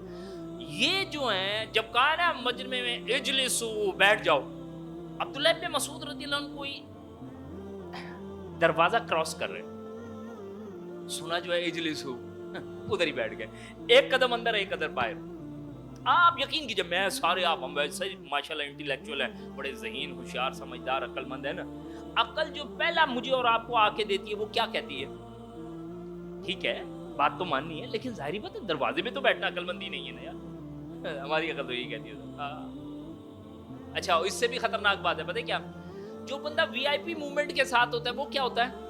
Speaker 2: یہ جو ہیں جب کہا نا مجمع میں اجلسو، بیٹھ جاؤ، عبداللہ ابن مسعود رضی اللہ عنہ کوئی دروازہ کراس کر رہے، سنا جو ہے اجلسو، ادھر ہی بیٹھ گئے، ایک قدم اندر ایک قدم باہر۔ آپ یقین کیجئے میں سارے آپ ہم ویسے ماشاءاللہ انٹیلیکچوئل ہیں، بڑے ذہین، ہوشیار، سمجھدار، عقل مند ہے نا، عقل جو پہلا مجھے اور آپ کو آ کے دیتی ہے وہ کیا کہتی ہے؟ ٹھیک ہے بات تو ماننی ہے، لیکن ظاہری بات ہے دروازے میں تو بیٹھنا عقل مندی نہیں ہے نا یار، ہماری عقل تو یہی کہتی ہے۔ اچھا اس سے بھی خطرناک بات ہے پتہ ہے کیا؟ جو بندہ وی آئی پی موومنٹ کے ساتھ ہوتا ہے وہ کیا ہوتا ہے؟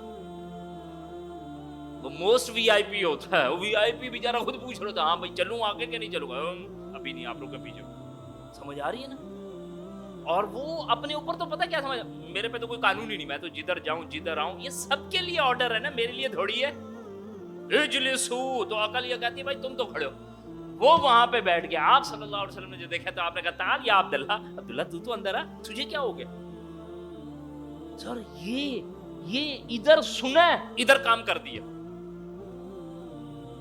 Speaker 2: وہ موسٹ وی آئی پی ہوتا ہے۔ وہ وی آئی پی بیچارہ خود پوچھ رہا تھا ہاں بھائی چلوں آگے کہ نہیں چلوں گا، ابھی نہیں، آپ لوگ کے پیچھے، سمجھ آ رہی ہے نا؟ اور وہ اپنے اوپر تو پتہ کیا سمجھ، میرے پہ تو کوئی قانون ہی نہیں، میں تو جدھر جاؤں جدھر آؤں، یہ سب کے لیے آرڈر ہے نا، میرے لیے تھوڑی ہے۔ اجلسو تو عقل یہ کہتی ہے بھائی تم تو کھڑے ہو، وہ وہاں پہ بیٹھ گیا۔ آپ صلی اللہ علیہ وسلم نے جو دیکھا تو آپ نے کہا تعال یا عبداللہ، عبداللہ تو اندر آ، تجھے کیا ہو گیا؟ سر یہ ادھر سنا ادھر کام کر دیا۔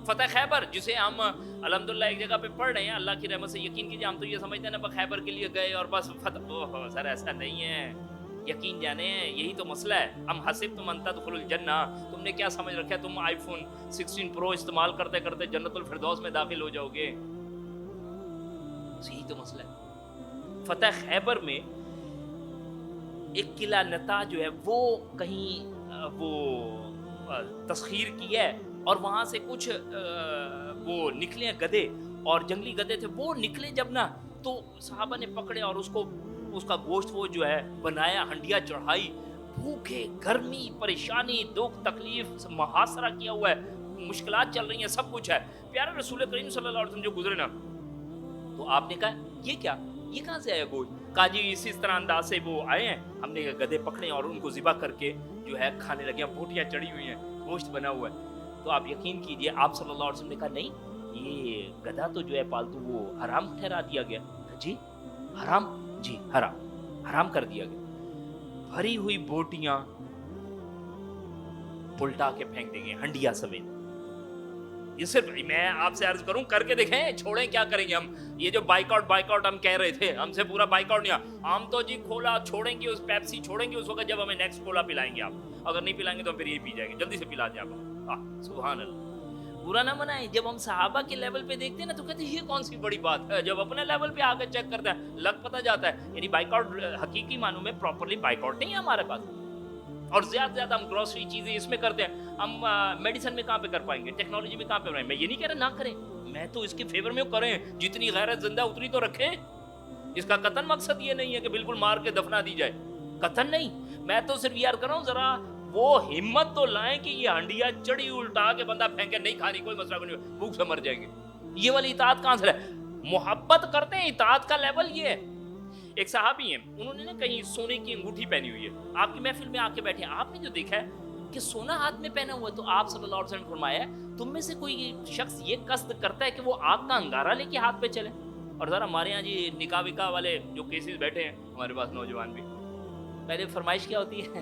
Speaker 2: فتح خیبر جسے ہم الحمدللہ ایک جگہ پہ پڑھ رہے ہیں، اللہ کی رحمت سے یقین کیجیے ہم تو یہ سمجھتے ہیں نا خیبر کے لیے گئے اور بس فتح، سر ایسا نہیں ہے، یقین جانے یہی تو مسئلہ ہے۔ ام حسبتم ان تدخلوا الجنہ، تم نے کیا سمجھ رکھا ہے تم آئی فون 16 پرو استعمال کرتے کرتے جنت الفردوس میں داخل ہو جاؤ گے؟ یہی تو مسئلہ ہے۔ فتح خیبر میں ایک قلعہ نتا جو ہے وہ کہیں وہ تسخیر کی ہے، اور وہاں سے کچھ وہ نکلے ہیں گدھے، اور جنگلی گدھے تھے، وہ نکلے جب نا تو صحابہ نے پکڑے اور اس کا گوشت وہ جو ہے بنایا، ہنڈیا چڑھائی، بھوکے، گرمی، پریشانی، دکھ، تکلیف، محاصرہ کیا ہوا ہے، مشکلات چل رہی ہیں، سب کچھ ہے۔ پیارے رسول کریم صلی اللہ علیہ وسلم جو گزرے نا تو آپ نے کہا یہ کیا، یہ کہاں سے آیا گوشت؟ کہا جی اسی طرح انداز سے وہ آئے ہیں، ہم نے گدھے پکڑے اور ان کو ذبح کر کے جو ہے کھانے لگے ہیں، بوٹیاں چڑھی ہوئی ہیں، گوشت بنا ہوا ہے۔ تو آپ یقین کیجئے آپ صلی اللہ علیہ وسلم نے کہا نہیں یہ گدھا تو جو ہے پالتو وہ حرام ٹھہرا دیا گیا۔ جی حرام؟ جی حرام کر دیا گیا۔ بھری ہوئی بوٹیاں پلٹا کے پھینک دیں گے، ہنڈیا سمیت۔ یہ صرف میں آپ سے عرض کروں کر کے دیکھیں، چھوڑیں کیا کریں گے ہم؟ یہ جو بائک آؤٹ ہم کہہ رہے تھے، ہم سے پورا بائک آؤٹ نہیں، ہم تو جی کھولا چھوڑیں گے، اس پیپسی چھوڑیں گے اس وقت جب ہمیں نیکسٹ کھولا پلائیں گے آپ، اگر نہیں پلائیں گے تو پھر یہ پی جائیں گے، جلدی سے پلا دیں آپ۔ سبحان اللہ، برا نہ منائیں۔ جب ہم صحابہ کے لیول پہ دیکھتے ہیں نا تو کہتے ہیں یہ کون سی بڑی بات ہے، جب اپنے لیول پہ آگے چیک کرتے ہیں لگ پتہ جاتا ہے، یعنی بائک آؤٹ حقیقی معنوں میں پراپرلی بائک آؤٹ نہیں ہے ہمارے پاس، اور زیادہ ہم گروسری چیزیں اس میں کرتے ہیں، ہم میڈیسن میں کہاں پہ کر پائیں گے، ٹیکنالوجی میں کہاں پہ کریں؟ میں یہ نہیں کہہ رہا نہ کریں، میں تو اس کے فیور میں کریں، جتنی غیرت زندہ اتنی تو رکھیں۔ اس کا قطن مقصد یہ نہیں ہے کہ بالکل مار کے دفنا دی جائے، قطن نہیں، میں تو صرف یاد کر رہا ہوں ذرا وہ ہمت تو لائیں کہ یہ ہنڈیا چڑی الٹا کے بندہ پھینکے، نہیں کھانی کوئی مسئلہ نہیں، بھوک سے مر جائیں گے۔ یہ والی اطاعت کہاں سے ہے؟ محبت کرتے ہیں، اطاعت کا لیول یہ ہے۔ ایک صحابی ہیں، انہوں نے نا کہیں سونے کی انگوٹھی پہنی ہوئی ہے، آپ کی محفل میں آ کے بیٹھے ہیں، آپ نے جو دیکھا ہے کہ سونا ہاتھ میں پہنا ہوا ہے، تو آپ صلی اللہ علیہ وسلم نے فرمایا ہے تم میں سے کوئی شخص یہ قصد کرتا ہے کہ وہ آگ کا انگارہ لے کے ہاتھ پہ چلے؟ اور ذرا ہمارے یہاں جی نکاح وکاح والے جو کیسز بیٹھے ہیں ہمارے پاس نوجوان بھی، پہلے فرمائش کیا ہوتی ہے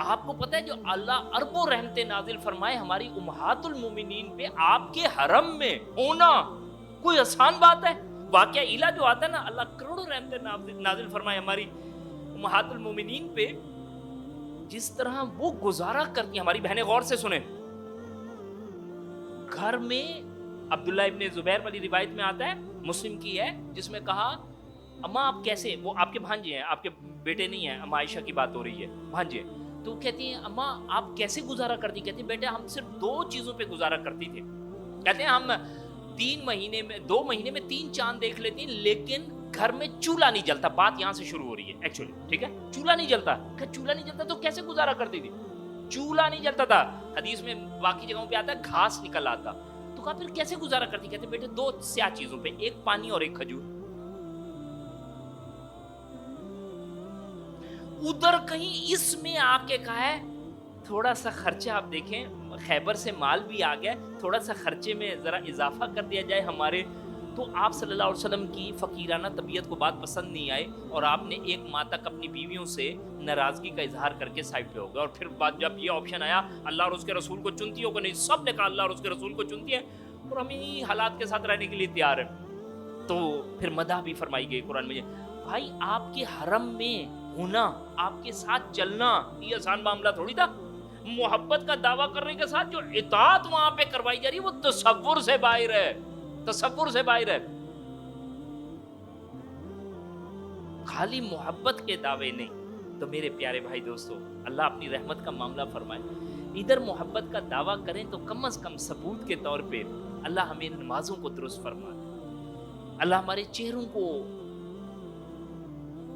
Speaker 2: آپ کو پتہ ہے جو اللہ اربوں رحمتیں نازل فرمائے ہماری امہات المومنین پہ، آپ کے حرم میں ہونا کوئی آسان بات ہے؟ واقعہ الہ جو آتا ہے نا، اللہ کروڑوں رحمتیں نازل فرمائے ہماری امہات المومنین پہ، جس طرح وہ گزارا کرتی ہیں. ہماری بہنیں غور سے سنیں، گھر میں عبداللہ ابن زبیر والی روایت میں آتا ہے، مسلم کی ہے، جس میں کہا اماں آپ کیسے، وہ آپ کے بھانجے ہیں، آپ کے بیٹے نہیں ہیں، اماں عائشہ کی بات ہو رہی ہے، بھانجے، تو کہتی ہیں اماں آپ کیسے گزارا کرتی؟ کہتی ہیں بیٹا ہم صرف 2 چیزوں پہ گزارا کرتی تھے. کہتے ہیں ہم 2 مہینے میں 3 چاند دیکھ لیتی ہیں، لیکن گھر میں چولہا نہیں جلتا. بات یہاں سے شروع ہو رہی ہے ایکچولی، ٹھیک ہے، چولہا نہیں جلتا. چولہا نہیں جلتا تو کیسے گزارا کرتی تھی؟ چولہا نہیں جلتا تھا. حدیث میں باقی جگہوں پہ آتا ہے گھاس نکل آتا. تو کہا پھر کیسے گزارا کرتی؟ کہتے بیٹے 2 سیاہ چیزوں پہ، ایک پانی اور ایک کھجور. ادھر کہیں اس میں آ کے کہا ہے تھوڑا سا خرچہ، آپ دیکھیں خیبر سے مال بھی آ گیا، تھوڑا سا خرچے میں ذرا اضافہ کر دیا جائے ہمارے. تو آپ صلی اللہ علیہ وسلم کی فقیرانہ طبیعت کو بات پسند نہیں آئے، اور آپ نے 1 ماہ تک اپنی بیویوں سے ناراضگی کا اظہار کر کے سائڈ پہ ہو گئے. اور پھر بات جب یہ آپشن آیا اللہ اور اس کے رسول کو چنتی ہو کہ نہیں، سب نے کہا اللہ اور اس کے رسول کو چنتی ہے اور ہم ہی حالات کے ساتھ رہنے کے لیے تیار ہیں. تو پھر مدح بھی فرمائی گئی قرآن میں. بھائی آپ کے حرم میں ہونا، آپ کے ساتھ چلنا، یہ آسان معاملہ تھوڑی تھا. محبت کا دعویٰ کرنے کے ساتھ جو اطاعت وہاں پہ کروائی جا رہی ہے وہ تصور سے باہر ہے، تصور سے باہر ہے. خالی محبت کے دعوے نہیں. تو میرے پیارے بھائی دوستو، اللہ اپنی رحمت کا معاملہ فرمائے. ادھر محبت کا دعویٰ کریں تو کم از کم ثبوت کے طور پہ اللہ ہمیں نمازوں کو درست فرمائے، اللہ ہمارے چہروں کو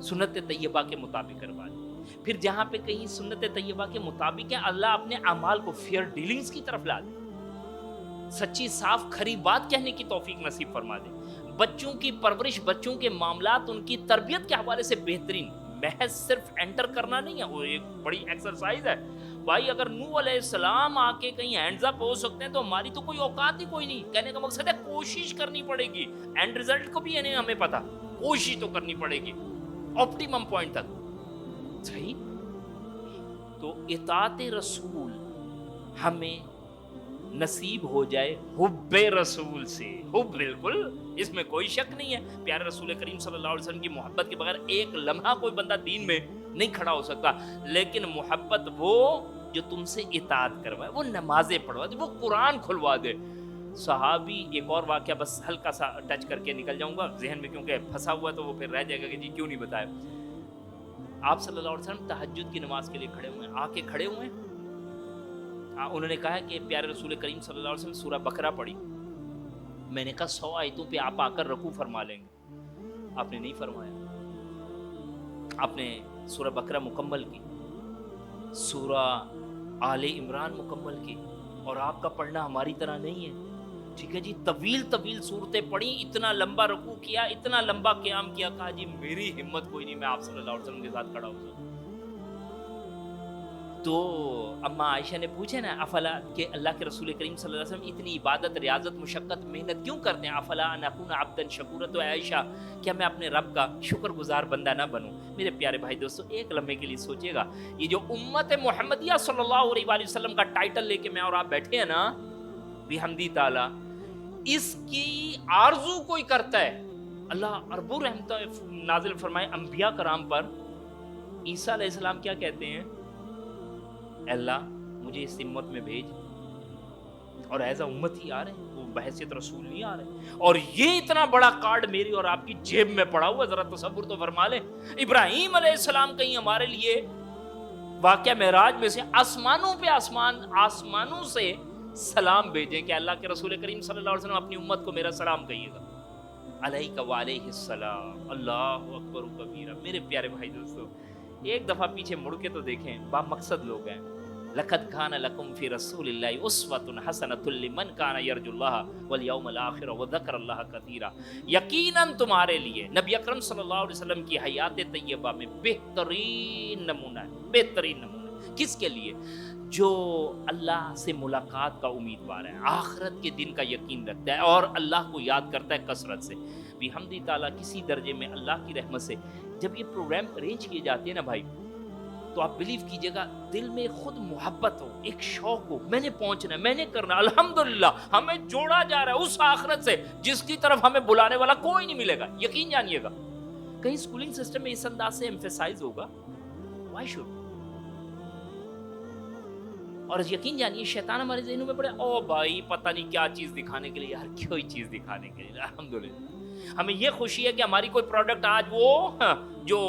Speaker 2: سنت طیبہ کے مطابق کروا دے. پھر جہاں پہ کہیں سنت طیبہ کے مطابق ہے، اللہ اپنے اعمال کو فیئر ڈیلنگز کی طرف لا دے، سچی صاف کھری بات کہنے کی توفیق نصیب فرما دے. بچوں کی پرورش، بچوں کے معاملات، ان کی تربیت کے حوالے سے بہترین، محض صرف انٹر کرنا نہیں ہے، وہ ایک بڑی ایکسرسائز ہے. بھائی اگر نوح علیہ السلام آ کے کہیں ہینڈز اپ ہو سکتے ہیں تو ہماری تو کوئی اوقات ہی کوئی نہیں. کہنے کا مقصد ہے کوشش کرنی پڑے گی. اینڈ رزلٹ کو بھی نہیں ہمیں پتا، کوشش تو کرنی پڑے گی آپٹیمم پوائنٹ تک. صحیح. تو اطاعت رسول ہمیں نصیب ہو جائے حب رسول سے. حب، بالکل اس میں کوئی شک نہیں ہے. پیارے رسول کریم صلی اللہ علیہ وسلم کی محبت کے بغیر ایک لمحہ کوئی بندہ دین میں نہیں کھڑا ہو سکتا. لیکن محبت وہ جو تم سے اطاعت کروائے، وہ نمازیں پڑھوا دے، وہ قرآن کھلوا دے. صحابی، ایک اور واقعہ بس ہلکا سا ٹچ کر کے نکل جاؤں گا ذہن میں، کیونکہ پھنسا ہوا تو وہ پھر رہ جائے گا کہ جی کیوں نہیں بتایا. آپ صلی اللہ علیہ وسلم تہجد کی نماز کے لیے کھڑے ہوئے ہیں، آ کے کھڑے ہوئے ہیں. انہوں نے کہا کہ پیارے رسول کریم صلی اللہ علیہ وسلم سورہ بقرہ پڑھی. میں نے کہا 100 آیتوں پہ آپ آ کر رکوع فرما لیں گے. آپ نے نہیں فرمایا. آپ نے سورہ بقرہ مکمل کی، سورہ آل عمران مکمل کی، اور آپ کا پڑھنا ہماری طرح نہیں ہے. ٹھیک ہے جی، طویل طویل صورتیں پڑھی، اتنا لمبا رکوع کیا، اتنا لمبا قیام کیا. کہا جی میری ہمت کوئی نہیں، میں آپ صلی اللہ علیہ وسلم کے ساتھ کھڑا ہو سکوں. تو اما عائشہ نے پوچھا نا افلا، کہ اللہ کے رسول کریم صلی اللہ علیہ وسلم اتنی عبادت، ریاضت، مشقت، محنت کیوں کرتے ہیں؟ افلا ان اکون عبدا شکورا. تو عائشہ کیا میں اپنے رب کا شکر گزار بندہ نہ بنوں؟ میرے پیارے بھائی دوستو، ایک لمحے کے لیے سوچیے گا، یہ جو امت محمدیہ صلی اللہ علیہ وآلہ وسلم کا ٹائٹل لے کے میں اور آپ بیٹھے ہیں نا، بحمدی تعالی، اس کی آرزو کوئی کرتا ہے. اللہ اربوں رحمت نازل فرمائے انبیاء کرام پر. عیسیٰ علیہ السلام کیا کہتے ہیں؟ اللہ مجھے اس امت میں بھیج، اور ایز اے امت ہی آ رہے ہیں، وہ بحیثیت رسول نہیں آ رہے. اور یہ اتنا بڑا کارڈ میری اور آپ کی جیب میں پڑا ہوا، ذرا تصور تو فرما لیں. ابراہیم علیہ السلام کہیں ہمارے لیے واقعہ معراج میں سے آسمانوں پہ آسمانوں سے سلام بھیجیں کہ اللہ کے رسول کریم صلی اللہ علیہ وسلم اپنی امت کو میرا سلام کہیے گا. علیک وعلیہ السلام. اللہ اکبر و کبیرہ. میرے پیارے بھائی دوستو، ایک دفعہ پیچھے مڑ کے تو دیکھیں، با مقصد لوگ ہیں. لقد کان لکم فی رسول اللہ اسوۃ حسنۃ لمن کان یرجو اللہ والیوم الآخر وذکر اللہ کثیرا. یقیناً تمہارے لیے نبی اکرم صلی اللہ علیہ وسلم کی حیات طیبہ میں بہترین نمونہ ہے. بہترین نمونہ کس کے لیے؟ جو اللہ سے ملاقات کا امیدوار ہے، آخرت کے دن کا یقین رکھتا ہے، اور اللہ کو یاد کرتا ہے کثرت سے. بحمدی تعالیٰ کسی درجے میں اللہ کی رحمت سے جب یہ پروگرام ارینج کیے جاتے ہیں نا بھائی، تو آپ بلیو کیجئے گا دل میں خود محبت ہو, ایک شوق ہو, میں نے پہنچنا ہے, میں نے کرنا. الحمدللہ ہمیں جوڑا جا رہا ہے اس آخرت سے جس کی طرف ہمیں بلانے والا کوئی نہیں ملے گا. یقین جانیے گا کہیں اسکولنگ سسٹم میں اس انداز سے ایمفیسائز ہوگا, وائی شوڈ. اور یقین جانیے شیطان ہمارے ذہنوں میں پڑے, او بھائی پتہ نہیں کیا چیز دکھانے کے لیے, یار کوئی چیز دکھانے کے لیے. الحمدللہ ہمیں یہ خوشی ہے کہ ہماری کوئی پروڈکٹ آج وہ جو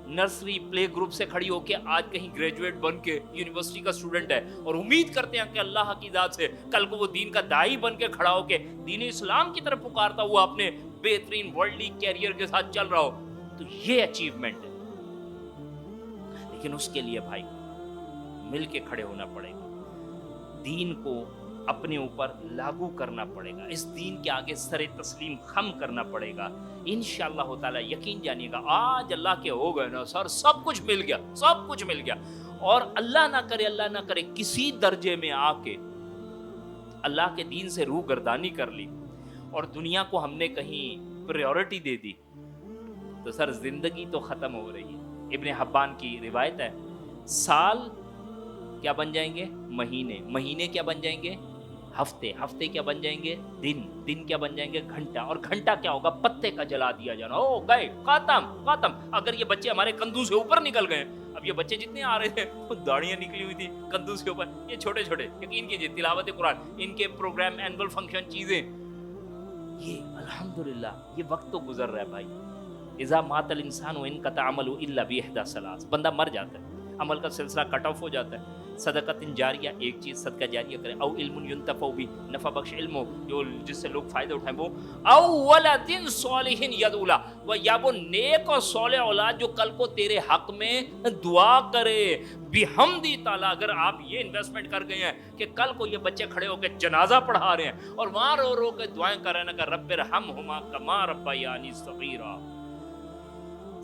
Speaker 2: نرسری پلے گروپ سے کھڑی ہو کے آج کہیں گریجویٹ بن کے یونیورسٹی کا اسٹوڈنٹ ہے, اور امید کرتے ہیں کہ اللہ کی ذات سے کل کو وہ دین کا داعی بن کے کھڑا ہو کے دین اسلام کی طرف پکارتا ہوا اپنے بہترین ورلڈلی کیریئر کے ساتھ چل رہا ہو, تو یہ اچیومنٹ ہے. لیکن اس کے لیے بھائی مل کے کھڑے ہونا پڑے گا, دین کو اپنے اوپر لاگو کرنا پڑے گا, اس دین کے آگے سر تسلیم خم کرنا پڑے گا. انشاءاللہ تعالی یقین جانیے گا آج اللہ کے ہو گئے نا سر, سب کچھ مل گیا, سب کچھ مل گیا. اور اللہ نہ کرے کسی درجے میں آ کے اللہ کے دین سے روح گردانی کر لی اور دنیا کو ہم نے کہیں پریورٹی دے دی, تو سر زندگی تو ختم ہو رہی ہے. ابن حبان کی روایت ہے, سال کیا بن جائیں گے مہینے, مہینے کیا بن جائیں گے ہفتے, ہفتے کیا بن جائیں گے دن, دن کیا بن جائیں گے گھنٹہ, اور گھنٹہ کیا ہوگا پتے کا جلا دیا جانا. او گئے, ختم ختم. اگر یہ بچے ہمارے کندھوں سے اوپر نکل گئے, اب یہ بچے جتنے آ رہے تھے وہ داڑیاں نکلی ہوئی تھی کندھوں سے اوپر, یہ چھوٹے چھوٹے, یقین کیجیے تلاوت قرآن, ان کے پروگرام, اینول فنکشن, چیزیں, یہ الحمدللہ یہ وقت تو گزر رہا ہے بھائی. اذا مات الانسان وانقطع عمله الا باحدى ثلاث, بندہ مر جاتا ہے, عمل کا سلسلہ کٹ آف ہو جاتا ہے. صدقۃ جاریہ, ایک چیز صدقہ جاریہ کرے, او علم ينتفع به, نفع بخش علم ہو جو جس سے لوگ فائدہ اٹھائیں وہ, او ولد صالح يدعو له, وہ یا وہ نیک اور صالح اولاد جو کل کو تیرے حق میں دعا کرے. بحمدی تعالیٰ اگر آپ یہ انویسٹمنٹ کر گئے ہیں کہ کل کو یہ بچے کھڑے ہو کے جنازہ پڑھا رہے ہیں اور وہاں رو رو کے دعائیں کر رہے ہیں کہ رب ارحمہما کما ربیانی صغیرا.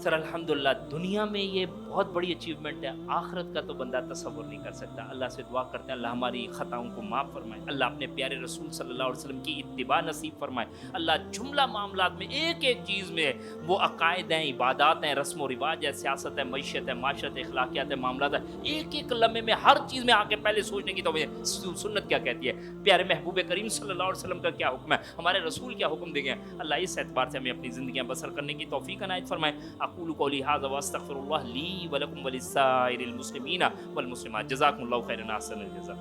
Speaker 2: سر الحمدللہ دنیا میں یہ بہت بڑی اچیومنٹ ہے, آخرت کا تو بندہ تصور نہیں کر سکتا. اللہ سے دعا کرتے ہیں اللہ ہماری خطاؤں کو معاف فرمائے, اللہ اپنے پیارے رسول صلی اللہ علیہ وسلم کی اتباع نصیب فرمائے. اللہ جملہ معاملات میں ایک ایک چیز میں وہ عقائد ہیں, عبادات ہیں, رسم و رواج ہے, سیاست ہے, معیشت ہے, معاشرت, اخلاقیات ہے, معاملات ہے, ایک ایک لمحے میں ہر چیز میں آ کے پہلے سوچنے کی توفیق. سنت کیا کہتی ہے, پیارے محبوب کریم صلی اللہ علیہ وسلم کا کیا حکم ہے, ہمارے رسول کیا حکم دے گئے ہیں. اللہ اس اعتبار سے ہمیں اپنی زندگیاں بسر کرنے کی توفیق عنایت فرمائے. اقول قولی ھذا واستغفر اللہ لی ولکم ولسائر المسلمین والمسلمات. جزاکم اللہ خیرا, احسن الجزاء.